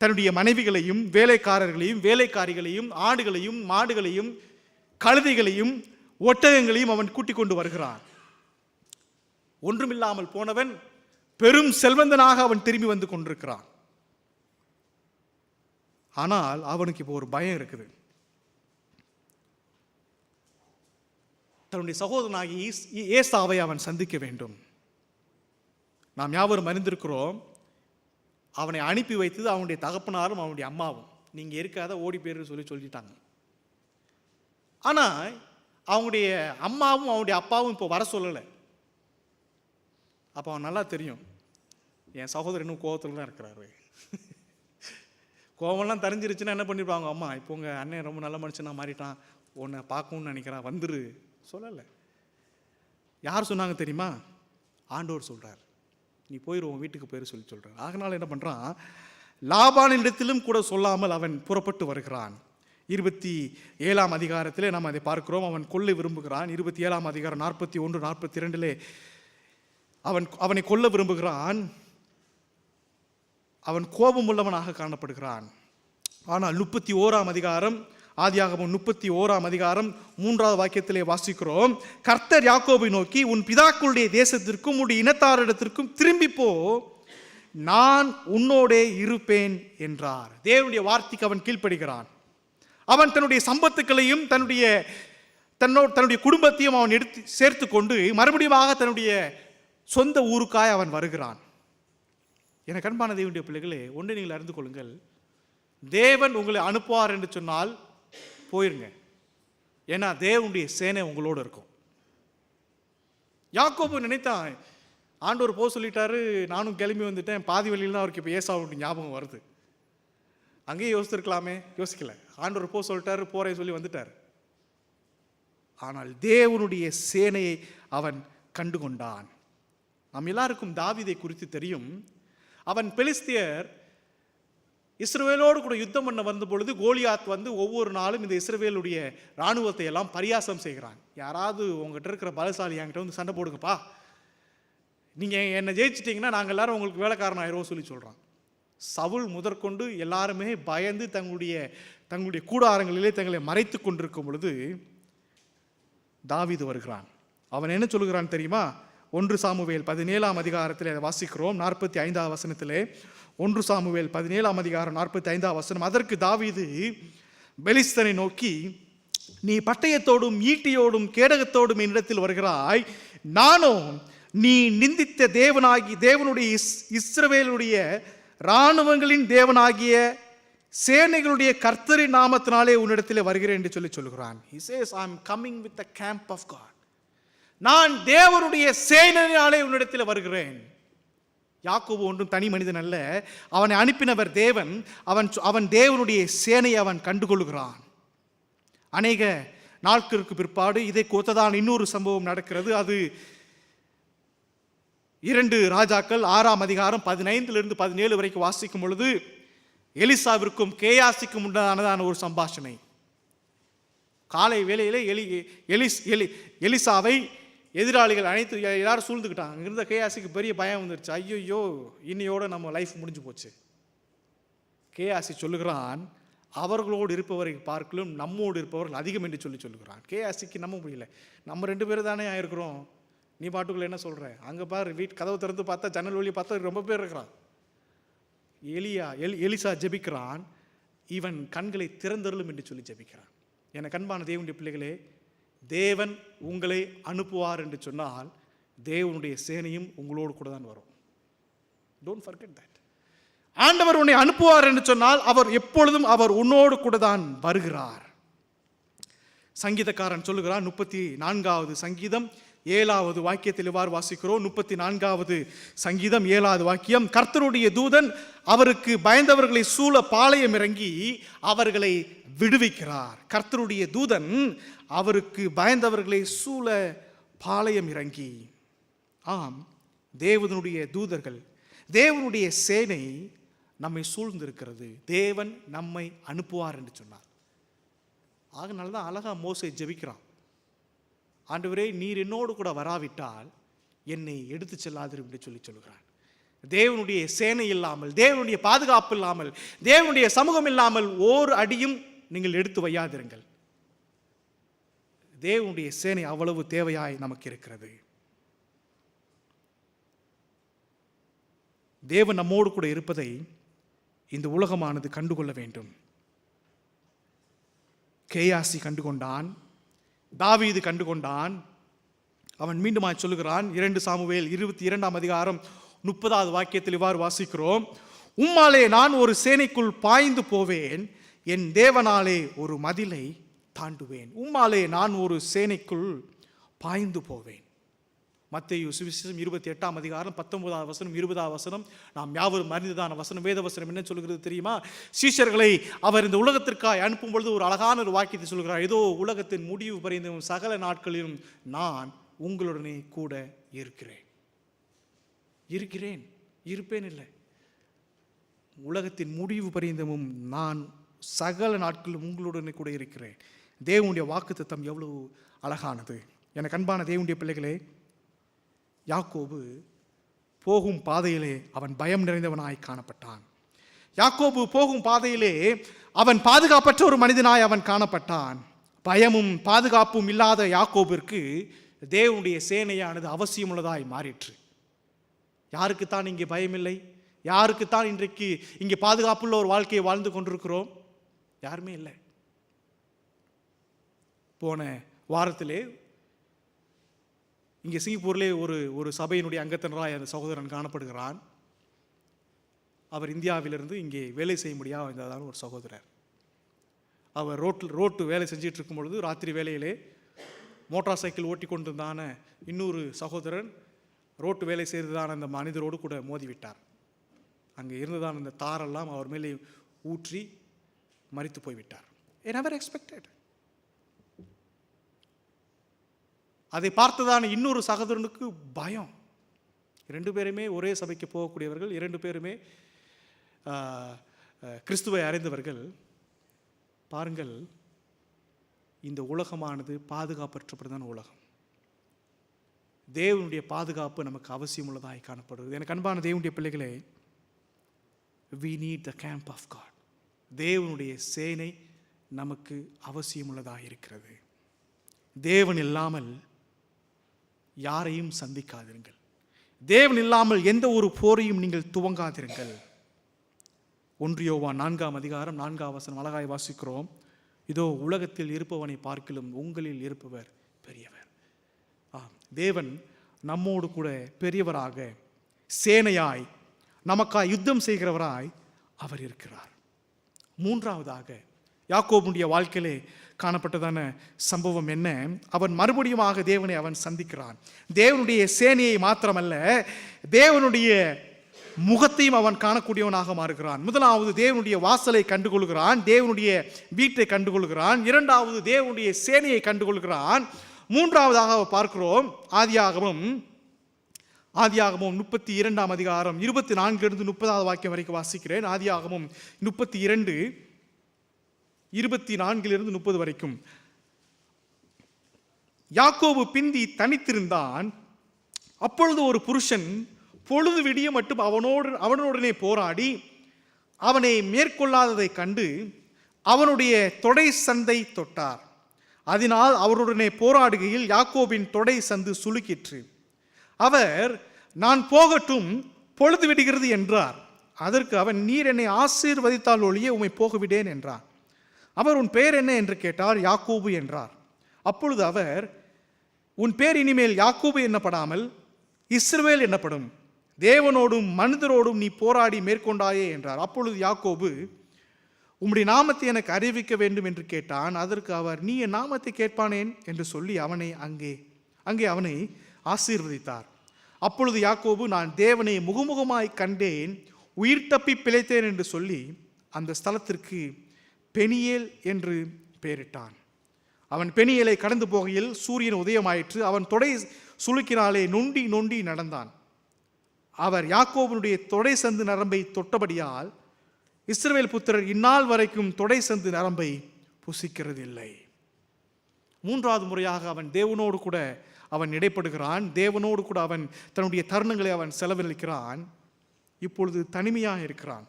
தன்னுடைய மனைவிகளையும் வேலைக்காரர்களையும் வேலைக்காரிகளையும் ஆடுகளையும் மாடுகளையும் கழுதைகளையும் ஒட்டகங்களையும் அவன் கூட்டிக் கொண்டு வருகிறான். ஒன்றுமில்லாமல் போனவன் பெரும் செல்வந்தனாக அவன் திரும்பி வந்து கொண்டிருக்கிறான். ஆனால் அவனுக்கு இப்போ ஒரு பயம் இருக்குது. தன்னுடைய சகோதரனாகி ஏசாவை அவன் சந்திக்க வேண்டும். நாம் யாவரும் அறிந்திருக்கிறோம், அவனை அனுப்பி வைத்தது அவனுடைய தகப்பனாரும் அவனுடைய அம்மாவும். நீங்க இருக்காத ஓடி பேரு சொல்லிட்டாங்க. ஆனால் அவனுடைய அம்மாவும் அவனுடைய அப்பாவும் இப்போ வர சொல்லலை. அப்போ அவன் நல்லா தெரியும், என் சகோதரன் இன்னும் கோபத்தில் தான் இருக்கிறாரு. கோபம்லாம் தெரிஞ்சிருச்சுன்னா என்ன பண்ணிருப்பாங்க அம்மா, இப்போ உங்கள் அண்ணன் ரொம்ப நல்ல மனுஷனாக மாறிட்டான், உன்னை பார்க்கணும்னு நினைக்கிறான், வந்துரு சொல்லலை. யார் சொன்னாங்க தெரியுமா? ஆண்டவர் சொல்கிறார், நீ போயிடுவோம் வீட்டுக்கு போயிரு சொல்கிறார். அதனால் என்ன பண்ணுறான், லாபானின் இடத்திலும் கூட சொல்லாமல் அவன் புறப்பட்டு வருகிறான். 27 அதிகாரத்திலே நாம் அதை பார்க்கிறோம். அவன் கொல்ல விரும்புகிறான். 27 அதிகாரம் 41 42 அவனை கொல்ல விரும்புகிறான். அவன் கோபம் உள்ளவனாக காணப்படுகிறான். ஆனால் 31 அதிகாரம், ஆதியாகமம் 31 அதிகாரம் 3வது வாக்கியத்திலே வாசிக்கிறோம், கர்த்தர் யாக்கோபை நோக்கி, உன் பிதாக்களுடைய தேசத்திற்கும் உன்னுடைய இனத்தாரிடத்திற்கும் திரும்பி போ, நான் உன்னோடே இருப்பேன் என்றார். தேவனுடைய வார்த்தைக்கு அவன் கீழ்ப்படுகிறான். அவன் தன்னுடைய சம்பத்துக்களையும் தன்னுடைய குடும்பத்தையும் அவன் எடுத்து சேர்த்து கொண்டு மறுபடியும் தன்னுடைய சொந்த ஊருக்காய் அவன் வருகிறான். எனக்கு அன்பான தேவனுடைய பிள்ளைகளே, ஒன்றை நீங்கள் அறிந்து கொள்ளுங்கள், தேவன் உங்களை அனுப்புவார் என்று சொன்னால் போயிருங்க. ஏன்னா தேவனுடைய சேனை உங்களோடு இருக்கும். யாக்கோபு நினைத்தான், ஆண்டவர் போக சொல்லிட்டாரு, நானும் கிளம்பி வந்துட்டேன், பாதி வழியில் தான் அவருக்கு இப்போ ஏசாவுடைய ஞாபகம் வருது. அங்கேயே யோசிச்சிருக்கலாமே, யோசிக்கல. ஆண்டவர் போக சொல்லிட்டாரு, போறேன் சொல்லி வந்துட்டார். ஆனால் தேவனுடைய சேனையை அவன் கண்டு கொண்டான். நாம் எல்லாருக்கும் தாவீதை குறித்து தெரியும். அவன் பெலிஸ்தியர் இஸ்ரவேலோடு கூட யுத்தம் பண்ண வந்த பொழுது கோலியாத் வந்து ஒவ்வொரு நாளும் இந்த இஸ்ரவேலுடைய இராணுவத்தை எல்லாம் பரியாசம் செய்கிறான். யாராவது உங்ககிட்ட இருக்கிற பலசாலி என்கிட்ட வந்து சண்டை போடுங்கப்பா, நீங்கள் என்னை ஜெயிச்சிட்டிங்கன்னா நாங்கள் எல்லாரும் உங்களுக்கு வேலைக்காரன் ஆயிரும் சொல்லி சொல்கிறான். சவுல் முதற்கொண்டு எல்லாருமே பயந்து தங்களுடைய கூடாரங்களிலே தங்களை மறைத்து கொண்டிருக்கும் பொழுது தாவீது வருகிறான். அவன் என்ன சொல்லுகிறான் தெரியுமா? 1 சாமுவேல் 17 அதிகாரத்தில் அதை வாசிக்கிறோம். 45 வசனத்திலே 1 சாமுவேல் 17 அதிகாரம் 45 வசனம். அதற்கு தாவீது பெலிஸ்தனை நோக்கி, நீ பட்டயத்தோடும் ஈட்டியோடும் கேடகத்தோடும் என்னிடத்தில் வருகிறாய், நானும் நீ நிந்தித்த தேவனுடைய இஸ்ரவேலுடைய இராணுவங்களின் தேவனாகிய சேனைகளுடைய கர்த்தரின் நாமத்தினாலே உன்னிடத்தில் வருகிறேன் என்று சொல்லுகிறான். He says, I am coming with the camp of God. நான் தேவனுடைய சேனையினாலே உன்னிடத்தில் வருகிறேன். யாக்கோபு ஒன்றும் தனி மனிதன் அல்ல, அவனை அனுப்பினவர் தேவன். அவன் தேவனுடைய சேனையை அவன் கண்டுகொள்கிறான். அநேக நாட்களுக்கு பிற்பாடு இதை ஒத்ததான் இன்னொரு சம்பவம் நடக்கிறது. அது 2 ராஜாக்கள் 6ஆம் அதிகாரம் 15 17 வரைக்கும் வாசிக்கும் பொழுது எலிசாவிற்கும் கேயாசிக்கும் உண்டானதான ஒரு சம்பாஷணை. காலை வேளையிலே எலிசாவை எதிராளிகள் அனைத்து எல்லாரும் சூழ்ந்துக்கிட்டாங்க. அங்கிருந்த கேயாசிக்கு பெரிய பயம் வந்துருச்சு. ஐயோ, இன்னையோட நம்ம லைஃப் முடிஞ்சு போச்சு. கேயாசி சொல்லுகிறான், அவர்களோடு இருப்பவரை பார்க்கலும் நம்மோடு இருப்பவர்கள் அதிகம் என்று சொல்லுகிறான். கேயாசிக்கு நம்ப முடியல. நம்ம 2 பேர் தானே ஆயிருக்கிறோம், நீ பாட்டுக்குள்ள என்ன சொல்ற? அங்கே பாரு, வீட்டு கதவை திறந்து பார்த்தா, ஜன்னல் வழியை பார்த்தா ரொம்ப பேர் இருக்கிறான். எலிசா ஜெபிக்கிறான், இவன் கண்களை திறந்தருளும் என்று சொல்லி ஜெபிக்கிறான். என கண்பான தேவனுடைய பிள்ளைகளே, தேவன் உங்களை அனுப்புவார் என்று சொன்னால் தேவனுடைய சேனையும் உங்களோடு கூட தான் வரும். Don't forget that. ஆண்டவர் உன்னை அனுப்புவார் என்று சொன்னால் அவர் எப்பொழுதும் அவர் உன்னோடு கூட தான் வருகிறார். சங்கீதக்காரன் சொல்லுகிறார், 34வது சங்கீதம் 7வது வாக்கியத்தில் இவ்வாறு வாசிக்கிறோம். 34வது சங்கீதம் 7வது வாக்கியம், கர்த்தருடைய தூதன் அவருக்கு பயந்தவர்களை சூழ பாளையம் இறங்கி அவர்களை விடுவிக்கிறார். கர்த்தருடைய தூதன் அவருக்கு பயந்தவர்களை சூழ பாளையம் இறங்கி. ஆம், தேவனுடைய தூதர்கள், தேவனுடைய சேனை நம்மை சூழ்ந்திருக்கிறது. தேவன் நம்மை அனுப்புவார் என்று சொன்னார். அதனால தான் அழகா மோசே ஜெபிக்கிறான், ஆண்டவரே, நீர் என்னோடு கூட வராவிட்டால் என்னை எடுத்து செல்லாதிரும் என்று சொல்லுகிறான். தேவனுடைய சேனை இல்லாமல், தேவனுடைய பாதுகாப்பு இல்லாமல், தேவனுடைய சமூகம் இல்லாமல் ஓர் அடியும் நீங்கள் எடுத்து வையாதிருங்கள். தேவனுடைய சேனை அவ்வளவு தேவையாய் நமக்கு இருக்கிறது. தேவன் நம்மோடு கூட இருப்பதை இந்த உலகமானது கண்டுகொள்ள வேண்டும். கேயாசி கண்டுகொண்டான், தாவீது கண்டுகொண்டான். அவன் மீண்டுமாய் சொல்லுகிறான், 2 சாமுவேல் 22ஆம் அதிகாரம் 30வது வாக்கியத்தில் இவ்வாறு வாசிக்கிறோம், உம்மாலே நான் ஒரு சேனைக்குள் பாய்ந்து போவேன், என் தேவனாலே ஒரு மதிலை தாண்டுவேன். உம்மாலே நான் ஒரு சேனைக்குள் பாய்ந்து போவேன். மத்தேயு சுவிசேஷம் 28ஆம் அதிகாரம் 19வது வசனம் 20வது வசனம் நாம் யாவரும் அறிந்ததான வசனம். வேத வசனம் என்ன சொல்கிறது தெரியுமா? சீஷர்களை அவர் இந்த உலகத்திற்காய் அனுப்பும் பொழுது ஒரு அழகான ஒரு வாக்கியத்தை சொல்கிறார், ஏதோ உலகத்தின் முடிவு பரியந்தம் சகல நாட்களிலும் நான் உங்களுடனே கூட இருப்பேன் இல்லை, உலகத்தின் முடிவு பரியந்தமும் நான் சகல நாட்களிலும் உங்களுடனே கூட இருக்கிறேன். தேவனுடைய வாக்குத்தத்தம் எவ்வளவு அழகானது. எனக்கு அன்பான தேவனுடைய பிள்ளைகளே, யாக்கோபு போகும் பாதையிலே அவன் பயம் நிறைந்தவனாய் காணப்பட்டான். யாக்கோபு போகும் பாதையிலே அவன் பாதுகாப்பற்ற ஒரு மனிதனாய் அவன் காணப்பட்டான். பயமும் பாதுகாப்பும் இல்லாத யாக்கோபிற்கு தேவனுடைய சேனையானது அவசியமுள்ளதாய் மாறிற்று. யாருக்குத்தான் இங்கே பயமில்லை? யாருக்குத்தான் இன்றைக்கு இங்கே பாதுகாப்புள்ள ஒரு வாழ்க்கையை வாழ்ந்து கொண்டிருக்கிறோம்? யாருமே இல்லை. போன வாரத்திலே இங்கே சிங்கப்பூரிலே ஒரு சபையினுடைய அங்கத்தினராய் அந்த சகோதரன் காணப்படுகிறான். அவர் இந்தியாவிலிருந்து இங்கே வேலை செய்ய முடியாத வந்ததான ஒரு சகோதரர். அவர் ரோட்டு வேலை செஞ்சிட்டு இருக்கும் பொழுது ராத்திரி வேலையிலே மோட்டார் சைக்கிள் ஓட்டி கொண்டிருந்தான இன்னொரு சகோதரன் ரோட்டு வேலை செய்ததான அந்த மனிதரோடு கூட மோதிவிட்டார். அங்கே இருந்ததான அந்த தாரெல்லாம் அவர் மேலே ஊற்றி மரித்து போய்விட்டார். never expected. அதை பார்த்ததான இன்னொரு சகோதரனுக்கு பயம். 2 பேருமே ஒரே சபைக்கு போகக்கூடியவர்கள், 2 பேருமே கிறிஸ்துவை அறிந்தவர்கள். பாருங்கள், இந்த உலகமானது பாதுகாப்பற்றப்பட்டதான உலகம். தேவனுடைய பாதுகாப்பு நமக்கு அவசியம் உள்ளதாய் காணப்படுகிறது. எனக்கு அன்பான தேவனுடைய பிள்ளைகளே, we need the camp of God. தேவனுடைய சேனை நமக்கு அவசியம் உள்ளதாக இருக்கிறது. தேவன் இல்லாமல் யாரையும் சந்திக்காதிருங்கள். தேவன் இல்லாமல் எந்த ஒரு போரையும் நீங்கள் துவங்காதிருங்கள். 1 யோவான் 4ஆம் அதிகாரம் 4ஆம் வசனம் அழகாய் வாசிக்கிறோம். இதோ உலகத்தில் இருப்பவனை பார்க்கிலும் உங்களில் இருப்பவர் பெரியவர். தேவன் நம்மோடு கூட பெரியவராக, சேனையாய், நமக்காய் யுத்தம் செய்கிறவராய் அவர் இருக்கிறார். மூன்றாவதாக யாக்கோபுடைய வாழ்க்கையிலே காணப்பட்டதான சம்பவம் என்ன? அவன் மறுபடியுமாக தேவனை அவன் சந்திக்கிறான். தேவனுடைய சேனையை மாத்திரமல்ல, தேவனுடைய முகத்தையும் அவன் காணக்கூடியவனாக மாறுகிறான். முதலாவது தேவனுடைய வாசலை கண்டுகொள்கிறான், தேவனுடைய வீட்டை கண்டுகொள்கிறான். இரண்டாவது தேவனுடைய சேனையை கண்டுகொள்கிறான். மூன்றாவதாக பார்க்கிறோம் ஆதியாகமம் 32 அதிகாரம் 24 30 வாக்கியம் வரைக்கும் வாசிக்கிறேன். ஆதியாகமம் 32 24 30 வரைக்கும். யாக்கோபு பிந்தி தனித்திருந்தான். அப்பொழுது ஒரு புருஷன் பொழுது விடிய மட்டும் அவனுடனே போராடி அவனை மேற்கொள்ளாததை கண்டு அவனுடைய தொடை சந்தை தொட்டார். அதனால் அவருடனே போராடுகையில் யாக்கோபின் தொடை சந்து சுளுக்கிற்று. அவர், நான் போகட்டும், பொழுது விடுகிறது என்றார். அதற்கு அவன், நீர் என்னை ஆசீர்வதித்தால் ஒழிய உம்மை போகவிடேன் என்றார். அவர், உன் பெயர் என்ன என்று கேட்டார். யாக்கோபு என்றார். அப்பொழுது அவர், உன் பேர் இனிமேல் யாக்கோபு என்னப்படாமல் இஸ்ரவேல் என்னப்படும், தேவனோடும் மனிதரோடும் நீ போராடி மேற்கொண்டாயே என்றார். அப்பொழுது யாக்கோபு, உம்முடைய நாமத்தை எனக்கு அறிவிக்க வேண்டும் என்று கேட்டான். அதற்கு அவர், நீ என் நாமத்தை கேட்பானேன் என்று சொல்லி அங்கே அவனை ஆசீர்வதித்தார். அப்பொழுது யாக்கோபு, நான் தேவனை முகமுகமாய் கண்டேன், உயிர் தப்பி பிழைத்தேன் என்று சொல்லி அந்த ஸ்தலத்திற்கு பெனியேல் என்று பெயரிட்டான். அவன் பெனியேலை கடந்து போகையில் சூரியன் உதயமாயிற்று. அவன் தொடை சுளுக்கினாலே நொண்டி நொண்டி நடந்தான். அவர் யாக்கோபனுடைய தொடை சந்து நரம்பை தொட்டபடியால் இஸ்ரவேல் புத்திரர் இந்நாள் வரைக்கும் தொடை சந்து நரம்பை புசிக்கிறதில்லை. மூன்றாவது முறையாக அவன் தேவனோடு கூட அவன் இடைப்படுகிறான். தேவனோடு கூட அவன் தன்னுடைய தருணங்களை அவன் செலவழிக்கிறான். இப்பொழுது தனிமையாக இருக்கிறான்.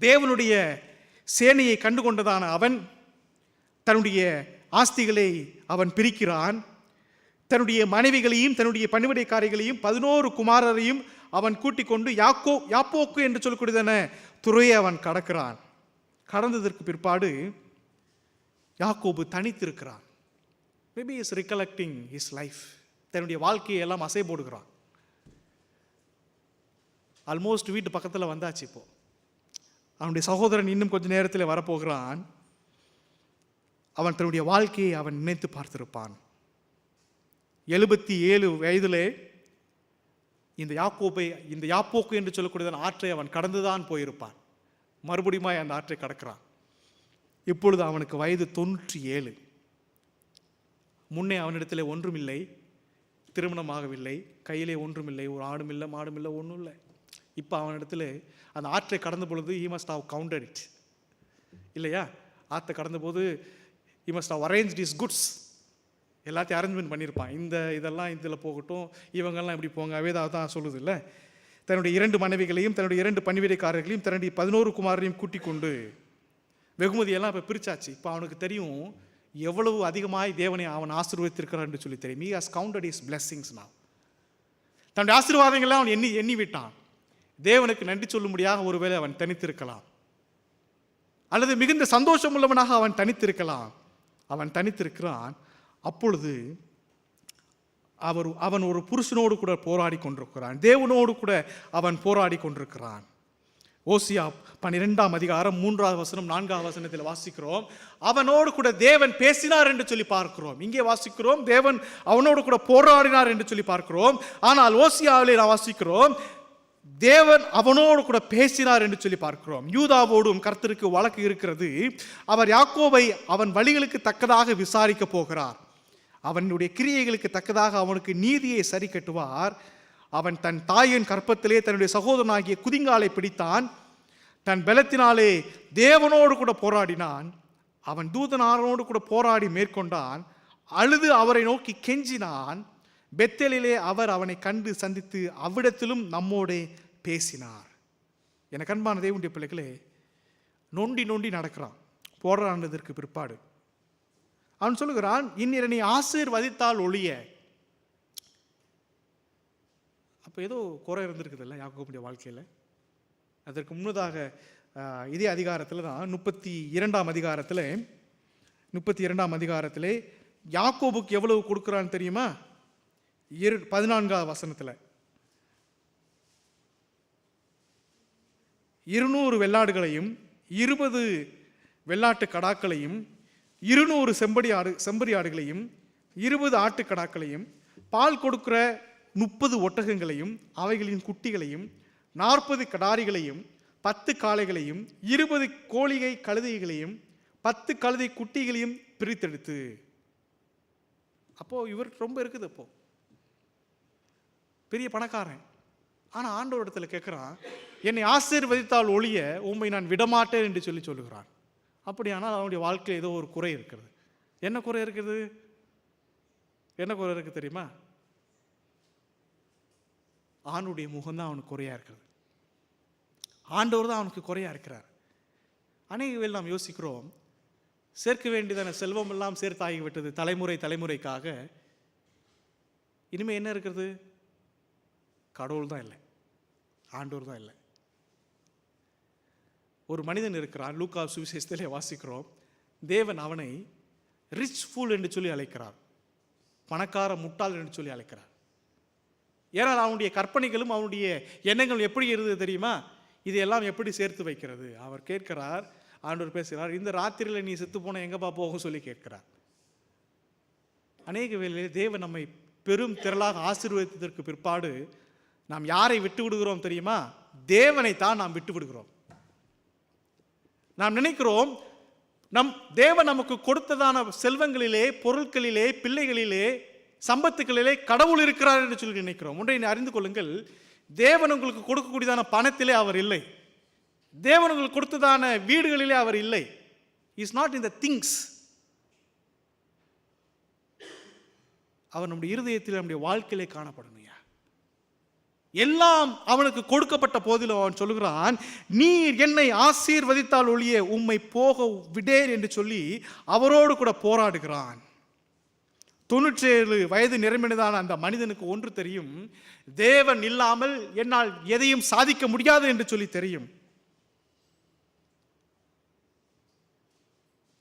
தேவனுடைய சேனையை கண்டுகொண்டதான அவன் தன்னுடைய ஆஸ்திகளை அவன் பிரிக்கிறான். தன்னுடைய மனைவிகளையும் தன்னுடைய பணிவிடைக்காரிகளையும் 11 குமாரரையும் அவன் கூட்டிக் கொண்டு யாப்போக்கு என்று சொல்லக்கூடியதான துறையை அவன் கடக்கிறான். கடந்ததற்கு பிற்பாடு யாக்கோபு தனித்திருக்கிறான். Maybe is recollecting his life. தன்னுடைய வாழ்க்கையை எல்லாம் அசை போடுகிறான். ஆல்மோஸ்ட் வீட்டு பக்கத்தில் வந்தாச்சு. இப்போ அவனுடைய சகோதரன் இன்னும் கொஞ்ச நேரத்தில் வரப்போகிறான். அவன் தன்னுடைய வாழ்க்கையை அவன் நினைத்து பார்த்திருப்பான். 77 வயதிலே இந்த யாப்போக்கு என்று சொல்லக்கூடியதான ஆற்றை அவன் கடந்துதான் போயிருப்பான். மறுபடியும் அந்த ஆற்றை கடக்கிறான். இப்பொழுது அவனுக்கு வயது 97. முன்னே அவனிடத்தில் ஒன்றுமில்லை, திருமணமாகவில்லை, கையிலே ஒன்றுமில்லை, ஒரு ஆடும் இல்லை, மாடும் இல்லை, ஒன்றும் இல்லை. இப்போ அவனிடத்தில் அந்த ஆற்றை கடந்த பொழுது he must have counted it, இல்லையா? ஆற்றை கடந்த போது he must have arranged his goods. எல்லாத்தையும் அரேஞ்ச்மெண்ட் பண்ணியிருப்பான். இதெல்லாம் இதில் போகட்டும், இவங்கெல்லாம் இப்படி போங்க, வேதாவது தான் சொல்லுது இல்லை. தன்னுடைய 2 மனைவிகளையும் தன்னுடைய 2 பணிவிடைக்காரர்களையும் தன்னுடைய 11 குமாரையும் கூட்டிக் கொண்டு வெகுமதியெல்லாம் இப்போ பிரிச்சாச்சு. இப்போ அவனுக்கு தெரியும் எவ்வளவு அதிகமாய் தேவனை அவன் ஆசீர்வதித்திருக்கிறான் என்று சொல்லி தெரியும். He has counted his blessings now. தன்னுடைய ஆசீர்வாதங்கள்லாம் அவன் எண்ணி விட்டான். தேவனுக்கு நன்றி சொல்லும்படியாக ஒருவேளை அவன் தனித்திருக்கலாம், அல்லது மிகுந்த சந்தோஷம் உள்ளவனாக அவன் தனித்திருக்கலாம். அவன் தனித்திருக்கிறான். அப்பொழுது அவன் ஒரு புருஷனோடு கூட போராடி கொண்டிருக்கிறான். தேவனோடு கூட அவன் போராடி கொண்டிருக்கிறான். ஓசியா 12 அதிகாரம் 3வது வசனம் 4வது வசனத்தில் வாசிக்கிறோம், அவனோடு கூட தேவன் பேசினார் என்று சொல்லி பார்க்கிறோம். இங்கே வாசிக்கிறோம் தேவன் அவனோடு கூட போராடினார் என்று சொல்லி பார்க்கிறோம். ஆனால் ஓசியாவிலே நான் வாசிக்கிறோம் தேவன் அவனோடு கூட பேசினார் என்று சொல்லி பார்க்கிறோம். யூதாவோடும் கர்த்தருக்கு வழக்கு இருக்கிறது. அவர் யாக்கோபை அவன் வழிகளுக்கு தக்கதாக விசாரிக்க போகிறார். அவனுடைய கிரியைகளுக்கு தக்கதாக அவனுக்கு நீதியை சரி கட்டுவார். அவன் தன் தாயின் கற்பத்திலே தன்னுடைய சகோதரனாகிய குதிங்காலை பிடித்தான். தன் பலத்தினாலே தேவனோடு கூட போராடினான். அவன் தூதனாரோடு கூட போராடி மேற்கொண்டான். அழுது அவரை நோக்கி கெஞ்சினான். பெத்தேலிலே அவர் அவனை கண்டு சந்தித்து அவ்விடத்திலும் நம்மோடே பேசினார். எனக்கு அன்பான தேவனுடைய பிள்ளைகளே, நொண்டி நொண்டி நடக்கிறான். போராடினதற்கு பிற்பாடு அவன் சொல்லுகிறான், இன்னிர நீ ஆசீர்வதித்தால் ஒழிய. அப்போ ஏதோ குறை இருந்திருக்குதுல்ல யாக்கோபுடைய வாழ்க்கையில். அதற்கு முன்னதாக இதே அதிகாரத்தில் தான் 32 அதிகாரத்தில் யாக்கோபுக்கு எவ்வளவு கொடுக்குறான்னு தெரியுமா? 14வது வசனத்தில் 200 வெள்ளாடுகளையும் 20 வெள்ளாட்டு கடாக்களையும் 200 செம்பரி ஆடுகளையும் 20 ஆட்டுக்கடாக்களையும் பால் கொடுக்கிற 30 ஒட்டகங்களையும் அவைகளின் குட்டிகளையும் 40 கடாரிகளையும் 10 காளைகளையும் 20 கோழிகை கழுதைகளையும் 10 கழுதை குட்டிகளையும் பிரித்தெடுத்து. அப்போ இவருக்கு ரொம்ப இருக்குது. அப்போ பெரிய பணக்காரன். ஆனால் ஆண்டவர் இடத்துல கேட்குறான், என்னை ஆசீர்வதித்தால் ஒழிய உம்மை நான் விடமாட்டேன் என்று சொல்லுகிறான். அப்படியானால் அவனுடைய வாழ்க்கையில் ஏதோ ஒரு குறை இருக்கிறது. என்ன குறை இருக்குது? என்ன குறை இருக்குது தெரியுமா? ஆணுடைய முகம்தான் அவனுக்கு குறையா இருக்கிறது. ஆண்டவர் தான் அவனுக்கு குறையா இருக்கிறார். அநேக வேளை நாம் யோசிக்கிறோம், சேர்க்க வேண்டியதான செல்வம் எல்லாம் சேர்த்தாகிவிட்டது தலைமுறைக்காக. இனிமேல் என்ன இருக்கிறது? கடவுள் தான் இல்லை, ஆண்டவர் தான் இல்லை. ஒரு மனிதன் இருக்கிறான், லூக்கா சுவிசேஷத்திலே வாசிக்கிறோம். தேவன் அவனை ரிச் ஃபூல் என்று சொல்லி அழைக்கிறார், பணக்கார முட்டாள் என்று சொல்லி அழைக்கிறார். ஏனால் அவனுடைய கற்பனைகளும் அவனுடைய எண்ணங்களும் எப்படி இருந்தது தெரியுமா? இதையெல்லாம் எப்படி சேர்த்து வைக்கிறது? அவர் கேட்கிறார், ஆண்டவர் பேசுகிறார், இந்த ராத்திரியில் நீ செத்து போன எங்கப்பா போகும் சொல்லி கேட்கிறார். அநேக வேளையில் தேவன் நம்மை பெரும் திரளாக ஆசீர்வதித்ததற்கு பிற்பாடு நாம் யாரை விட்டு விடுகிறோம் தெரியுமா? தேவனைத்தான் நாம் விட்டு விடுகிறோம். நாம் நினைக்கிறோம் தேவன் நமக்கு கொடுத்ததான செல்வங்களிலே, பொருட்களிலே, பிள்ளைகளிலே, சம்பத்துக்களிலே கடவுள் இருக்கிறார் என்று சொல்லி நினைக்கிறோம். ஒன்றை அறிந்து கொள்ளுங்கள், தேவன் உங்களுக்கு கொடுக்கக்கூடியதான பணத்திலே அவர் இல்லை. தேவன் உங்களுக்கு கொடுத்ததான வீடுகளிலே அவர் இல்லை. Is not in the things. அவர் நம்முடைய இருதயத்தில், நம்முடைய வாழ்க்கையிலே காணப்படணும். எல்லாம் அவனுக்கு கொடுக்கப்பட்ட போதிலும் அவன் சொல்லுகிறான், நீர் என்னை ஆசீர்வதித்தால் ஒழிய உம்மை போக விடேன் என்று சொல்லி அவரோடு கூட போராடுகிறான். 97 வயது நிரம்பினதான அந்த மனிதனுக்கு ஒன்று தெரியும், தேவன் இல்லாமல் என்னால் எதையும் சாதிக்க முடியாது என்று சொல்லி தெரியும்.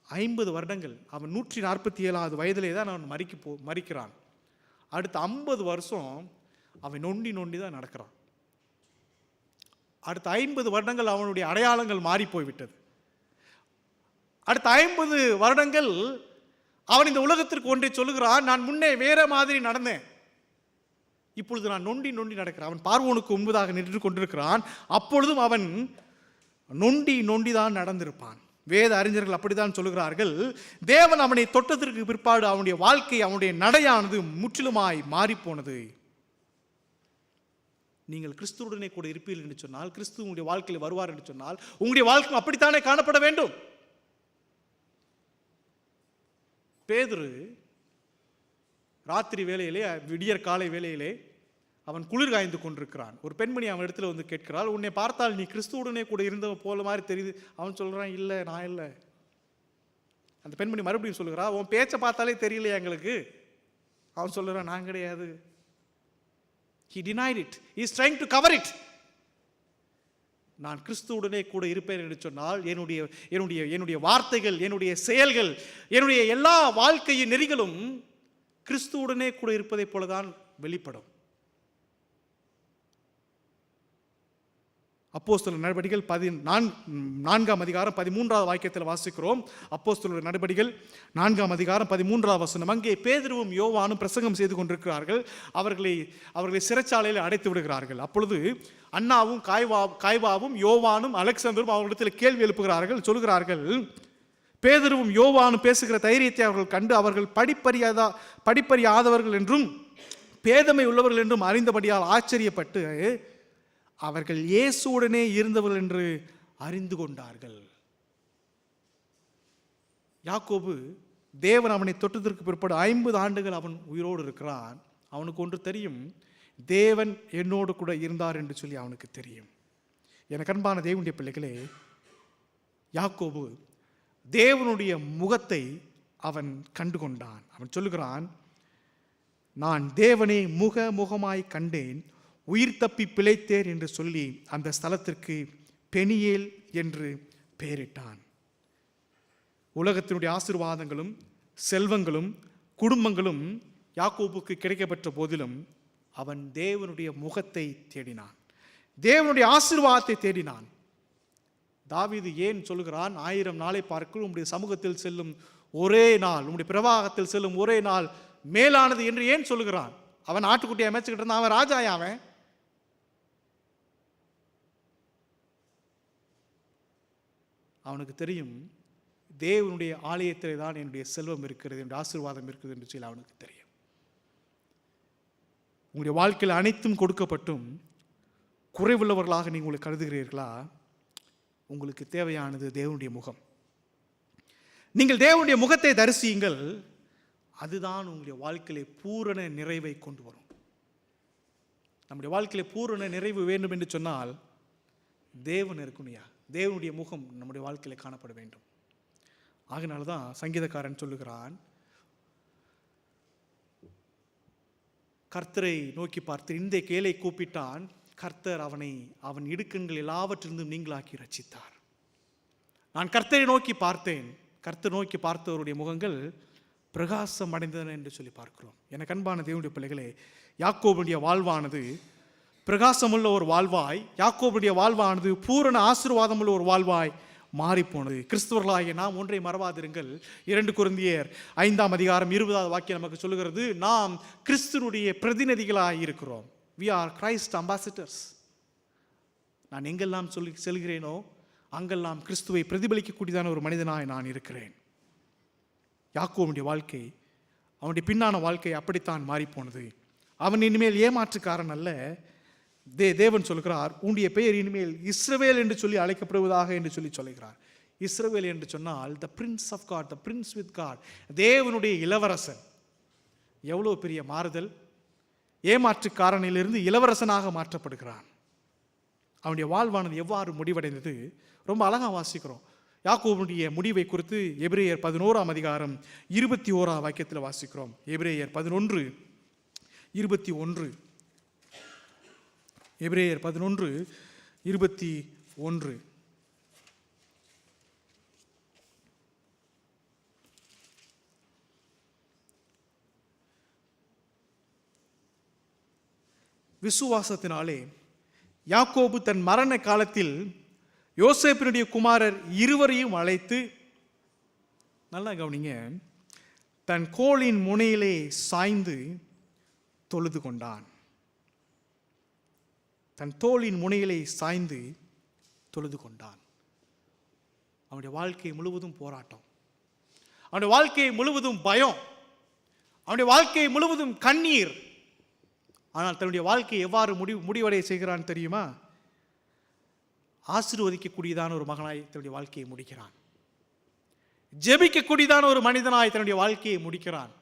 50 வருடங்கள், அவன் 147வது வயதிலே தான் அவன் மரிக்கிறான். அடுத்த 50 வருஷம் அவன் நொண்டி தான் நடக்கிறான். அடுத்த 50 வருடங்கள் அவனுடைய அடையாளங்கள் மாறி போய்விட்டது. அடுத்த 50 வருடங்கள் அவன் இந்த உலகத்திற்கு ஒன்றை சொல்லுகிறான், நான் முன்னே வேற மாதிரி நடந்தேன், இப்பொழுது நான் நொண்டி நடக்கிறேன். அவன் பார்வோனுக்கு முன்பதாக நின்று கொண்டிருக்கிறான். அப்பொழுதும் அவன் நொண்டி தான் நடந்திருப்பான். வேத அறிஞர்கள் அப்படித்தான் சொல்லுகிறார்கள். தேவன் அவனை தொட்டதற்கு பிற்பாடு அவனுடைய வாழ்க்கை, அவனுடைய நடையானது முற்றிலுமாய் மாறி போனது. நீங்கள் கிறிஸ்துவுடனே கூட இருப்பீர்கள் என்று சொன்னால், கிறிஸ்து உங்களுடைய வாழ்க்கையில் வருவார் என்று சொன்னால், உங்களுடைய வாழ்க்கை அப்படித்தானே காணப்பட வேண்டும். பேதுரு ராத்திரி வேளையிலே, விடியற் காலை வேளையிலே அவன் குளிர் காய்ந்து கொண்டிருக்கிறான். ஒரு பெண்மணி அவன் இடத்துல வந்து கேட்கிறாள், உன்னை பார்த்தால் நீ கிறிஸ்துவுடனே கூட இருந்த போல மாதிரி தெரியுது. அவன் சொல்றான், இல்லை, நான் இல்லை. அந்த பெண்மணி மறுபடியும் சொல்லுகிறா, உன் பேச்சை பார்த்தாலே தெரியலையா எங்களுக்கு? அவன் சொல்லுறான், நான் கிடையாது. He denied it. He is trying to cover it. நான் கிறிஸ்துவுடனே கூட இருப்பேன் என்று சொன்னால், என்னுடைய வார்த்தைகள், என்னுடைய செயல்கள், என்னுடைய எல்லா வாழ்க்கையின் நெறிகளும் கிறிஸ்துவுடனே கூட இருப்பதை போலதான் வெளிப்படும். அப்போஸ்தலர் நடபடிகள் 4ஆம் அதிகாரம் 13வது வாக்கியத்தில் வாசிக்கிறோம். அப்போஸ்தலர் நடபடிகள் 4ஆம் அதிகாரம் 13வது வசனம். அங்கே பேதுருவும் யோவானும் பிரசங்கம் செய்து கொண்டிருக்கிறார்கள். அவர்களை சிறைச்சாலையில் அடைத்து விடுகிறார்கள். அப்பொழுது அன்னாவும் காய்வாவும் யோவானும் அலெக்சாந்தரும் அவர்களிடத்தில் கேள்வி எழுப்புகிறார்கள். சொல்கிறார்கள், பேதுருவும் யோவானும் பேசுகிற தைரியத்தை அவர்கள் கண்டு அவர்கள் படிப்பறியாதவர்கள் என்றும் பேதமை உள்ளவர்கள் என்றும் அறிந்தபடியால் ஆச்சரியப்பட்டு அவர்கள் இயேசுவுடனே இருந்தவர்கள் என்று அறிந்து கொண்டார்கள். யாக்கோபு, தேவன் அவனை தொட்டதற்கு பிற்பாடு 50 ஆண்டுகள் அவன் உயிரோடு இருக்கிறான். அவனுக்கு ஒன்று தெரியும், தேவன் என்னோடு கூட இருந்தார் என்று சொல்லி அவனுக்கு தெரியும். எனக்கு அன்பான தேவனுடைய பிள்ளைகளே, யாக்கோபு தேவனுடைய முகத்தை அவன் கண்டு கொண்டான். அவன் சொல்லுகிறான், நான் தேவனை முகமாய் கண்டேன், உயிர் தப்பி பிழைத்தேர் என்று சொல்லி அந்த ஸ்தலத்திற்கு பெனியேல் என்று பெயரிட்டான். உலகத்தினுடைய ஆசீர்வாதங்களும் செல்வங்களும் குடும்பங்களும் யாக்கோபுக்கு கிடைக்கப்பெற்ற போதிலும் அவன் தேவனுடைய முகத்தை தேடினான், தேவனுடைய ஆசீர்வாதத்தை தேடினான். தாவீது ஏன் சொல்லுகிறான், 1000 நாளை பார்க்க உம்முடைய சமூகத்தில் செல்லும் ஒரே நாள், உம்முடைய பிரவாகத்தில் செல்லும் ஒரே நாள் மேலானது என்று ஏன் சொல்லுகிறான்? அவன் ஆட்டுக்குட்டியை அமைச்சுக்கிட்டு இருந்தான், அவன் ராஜாயா? அவனுக்கு தெரியும், தேவனுடைய ஆலயத்திலே தான் என்னுடைய செல்வம் இருக்கிறது, என்னுடைய ஆசீர்வாதம் இருக்கிறது என்று சொல்லி அவனுக்கு தெரியும். உங்களுடைய வாழ்க்கையில் அனைத்தும் கொடுக்கப்பட்டும் குறைவுள்ளவர்களாக நீங்கள் உங்களை கருதுகிறீர்களா? உங்களுக்கு தேவையானது தேவனுடைய முகம். நீங்கள் தேவனுடைய முகத்தை தரிசியுங்கள், அதுதான் உங்களுடைய வாழ்க்கையிலே பூரண நிறைவை கொண்டு வரும். நம்முடைய வாழ்க்கையிலே பூரண நிறைவு வேண்டும் என்று சொன்னால் தேவன் இருக்கணுயா, தேவனுடைய முகம் நம்முடைய வாழ்க்கையிலே காணப்பட வேண்டும். ஆகினால தான் சங்கீதக்காரன் சொல்லுகிறான், கர்த்தரை நோக்கி பார்த்து இந்த கேளை கூப்பிட்டான், கர்த்தர் அவன் இடுக்கண்கள் எல்லாவற்றிலிருந்தும் நீங்களாக்கி ரட்சித்தார். நான் கர்த்தரை நோக்கி பார்த்தேன், கர்த்தர் நோக்கி பார்த்தவருடைய முகங்கள் பிரகாசம் அடைந்தன என்று சொல்லி பார்க்கிறோம். எனக்கு அன்பான தேவனுடைய பிள்ளைகளே, யாக்கோபுடைய வாழ்வானது பிரகாசமுள்ள ஒரு வாழ்வாய், யாக்கோபுடைய வாழ்வானது பூரண ஆசீர்வாதமுள்ள ஒரு வாழ்வாய் மாறிப்போனது. கிறிஸ்தவர்களாகிய நாம் ஒன்றை மறவாதிருங்கள். 2 கொரிந்தியர் 5ஆம் அதிகாரம் 20வது வாக்கியம் நமக்கு சொல்லுகிறது, நாம் கிறிஸ்துனுடைய பிரதிநிதிகளாக இருக்கிறோம். We are Christ ambassadors. நான் எங்கெல்லாம் செல்கிறேனோ அங்கெல்லாம் கிறிஸ்துவை பிரதிபலிக்கக்கூடியதான ஒரு மனிதனாய் நான் இருக்கிறேன். யாக்கோபுடைய வாழ்க்கை, அவனுடைய பின்னான வாழ்க்கை அப்படித்தான் மாறிப்போனது. அவன் இனிமேல் ஏமாற்றுக்காரன் அல்ல. தேவன் சொல்கிறார், உன்னுடைய பெயர் இனிமேல் இஸ்ரவேல் என்று சொல்லி அழைக்கப்படுவதாக என்று சொல்லி சொல்லுகிறார். இஸ்ரவேல் என்று சொன்னால் the prince of God, the prince with God, தேவனுடைய இளவரசன். எவ்வளோ பெரிய மாறுதல்! ஏமாற்றுக்காரனிலிருந்து இளவரசனாக மாற்றப்படுகிறான். அவனுடைய வாழ்வானது எவ்வாறு முடிவடைந்தது? ரொம்ப அழகாக வாசிக்கிறோம். யாக்கோபுடைய முடிவை குறித்து எபிரேயர் 11ஆம் அதிகாரம் 21ஆம் வாக்கியத்தில் வாசிக்கிறோம். எபிரேயர் 11:21. எபிரேயர் 11:21. விசுவாசத்தினாலே யாக்கோபு தன் மரண காலத்தில் யோசேப்பினுடைய குமாரர் இருவரையும் அழைத்து, நல்லா கவனிங்க, தன் கோலின் முனையிலே சாய்ந்து தொழுது கொண்டான். தன் தோளின் முனையிலே சாய்ந்து தொழுது கொண்டான். அவனுடைய வாழ்க்கை முழுவதும் போராட்டம், அவனுடைய வாழ்க்கை முழுவதும் பயம், அவனுடைய வாழ்க்கை முழுவதும் கண்ணீர். ஆனால் தன்னுடைய வாழ்க்கையை எவ்வாறு முடிவடைய செய்கிறான் தெரியுமா? ஆசீர்வதிக்கக்கூடியதான ஒரு மகனாய் தன்னுடைய வாழ்க்கையை முடிக்கிறான். ஜெபிக்கக்கூடியதான ஒரு மனிதனாய் தன்னுடைய வாழ்க்கையை முடிக்கிறான்.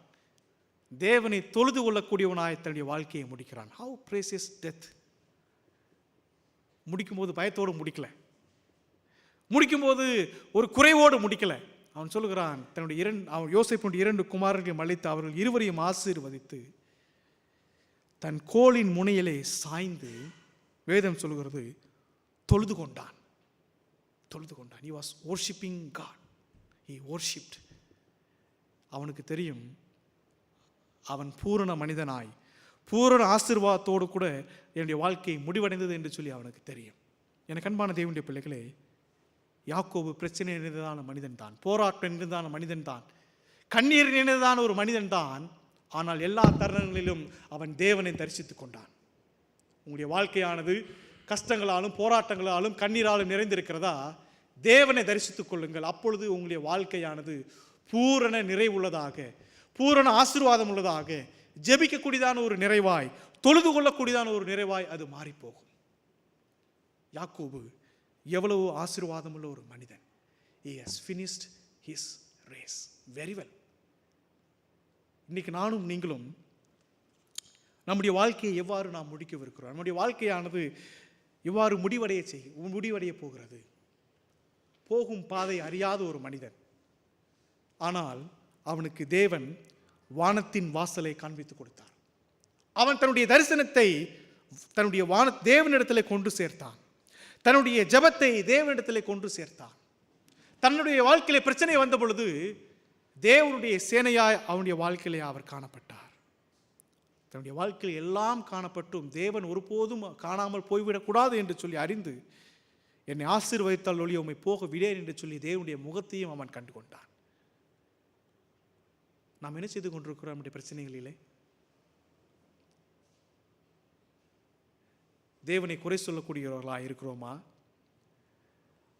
தேவனை தொழுது கொள்ளக்கூடியவனாய் தன்னுடைய வாழ்க்கையை முடிக்கிறான். How precious death! முடிக்கும்போது பயத்தோடு முடிக்கல, முடிக்கும்போது ஒரு குறைவோடு முடிக்கல. அவன் சொல்லுகிறான், தன்னுடைய யோசேப்பினுடைய 2 குமாரர்களையும் அழைத்து அவர்கள் இருவரையும் ஆசீர்வதித்து தன் கோலின் முனையிலே சாய்ந்து, வேதம் சொல்லுகிறது, தொழுது கொண்டான். தொழுது கொண்டான். He was worshiping God. He worshipped. அவனுக்கு தெரியும், அவன் பூரண மனிதனாய் பூரண ஆசீர்வாதத்தோடு கூட என்னுடைய வாழ்க்கை முடிவடைந்தது என்று சொல்லி அவனுக்கு தெரியும். எனக்கு அன்பான தேவனுடைய பிள்ளைகளே, யாக்கோபு பிரச்சனை நிறைந்ததான மனிதன் தான், போராட்டம் நிறைந்ததான மனிதன் தான், கண்ணீர் நிறைந்ததான ஒரு மனிதன் தான். ஆனால் எல்லா தருணங்களிலும் அவன் தேவனை தரிசித்துக் கொண்டான். உங்களுடைய வாழ்க்கையானது கஷ்டங்களாலும் போராட்டங்களாலும் கண்ணீராலும் நிறைந்திருக்கிறதா? தேவனை தரிசித்துக் கொள்ளுங்கள். அப்பொழுது உங்களுடைய வாழ்க்கையானது பூரண நிறைவுள்ளதாக, பூரண ஆசீர்வாதம் உள்ளதாக, ஜெபிக்கக்கூடியதான ஒரு நிறைவாய், தொழுது கொள்ளக்கூடியதான ஒரு நிறைவாய் அது மாறிப்போகும். யாக்கோபு எவ்வளவு ஆசீர்வாதம் உள்ள ஒரு மனிதன். He has finished his race very well. இன்னைக்கு நானும் நீங்களும் நம்முடைய வாழ்க்கையை எவ்வாறு நாம் முடிக்கவிருக்கிறோம்? நம்முடைய வாழ்க்கையானது எவ்வாறு முடிவடைய போகிறது? போகும் பாதை அறியாத ஒரு மனிதன். ஆனால் அவனுக்கு தேவன் வானத்தின் வாசலை காண்பித்து கொடுத்தார். அவன் தன்னுடைய தரிசனத்தை தன்னுடைய தேவனிடத்திலே கொண்டு சேர்த்தான். தன்னுடைய ஜெபத்தை தேவனிடத்திலே கொண்டு சேர்த்தான். தன்னுடைய வாழ்க்கையிலே பிரச்சனை வந்த பொழுது தேவனுடைய சேனையாய் அவனுடைய வாழ்க்கையிலே அவர் காணப்பட்டார். தன்னுடைய வாழ்க்கையில் எல்லாம் காணப்பட்டும் தேவன் ஒருபோதும் காணாமல் போய்விடக்கூடாது என்று சொல்லி அறிந்து, என்னை ஆசீர்வதித்தால் ஒளி உம்மை போக விடேன் என்று சொல்லி தேவனுடைய முகத்தையும் அவன் கண்டு கொண்டான். நாம் என்ன செய்து கொண்டிருக்கிறோம் நம்முடைய பிரச்சனைகளிலே? தேவனை குறை சொல்லக்கூடியவர்களாக இருக்கிறோமா?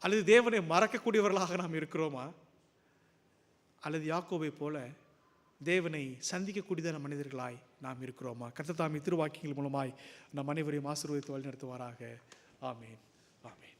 அல்லது தேவனை மறக்கக்கூடியவர்களாக நாம் இருக்கிறோமா? அல்லது யாக்கோபை போல தேவனை சந்திக்கக்கூடியதான மனிதர்களாய் நாம் இருக்கிறோமா? கர்த்தர் தாமே திருவாக்கியங்கள் மூலமாய் நம் அனைவரையும் ஆசீர்வதித்து வழிநடத்துவாராக. ஆமேன், ஆமேன்.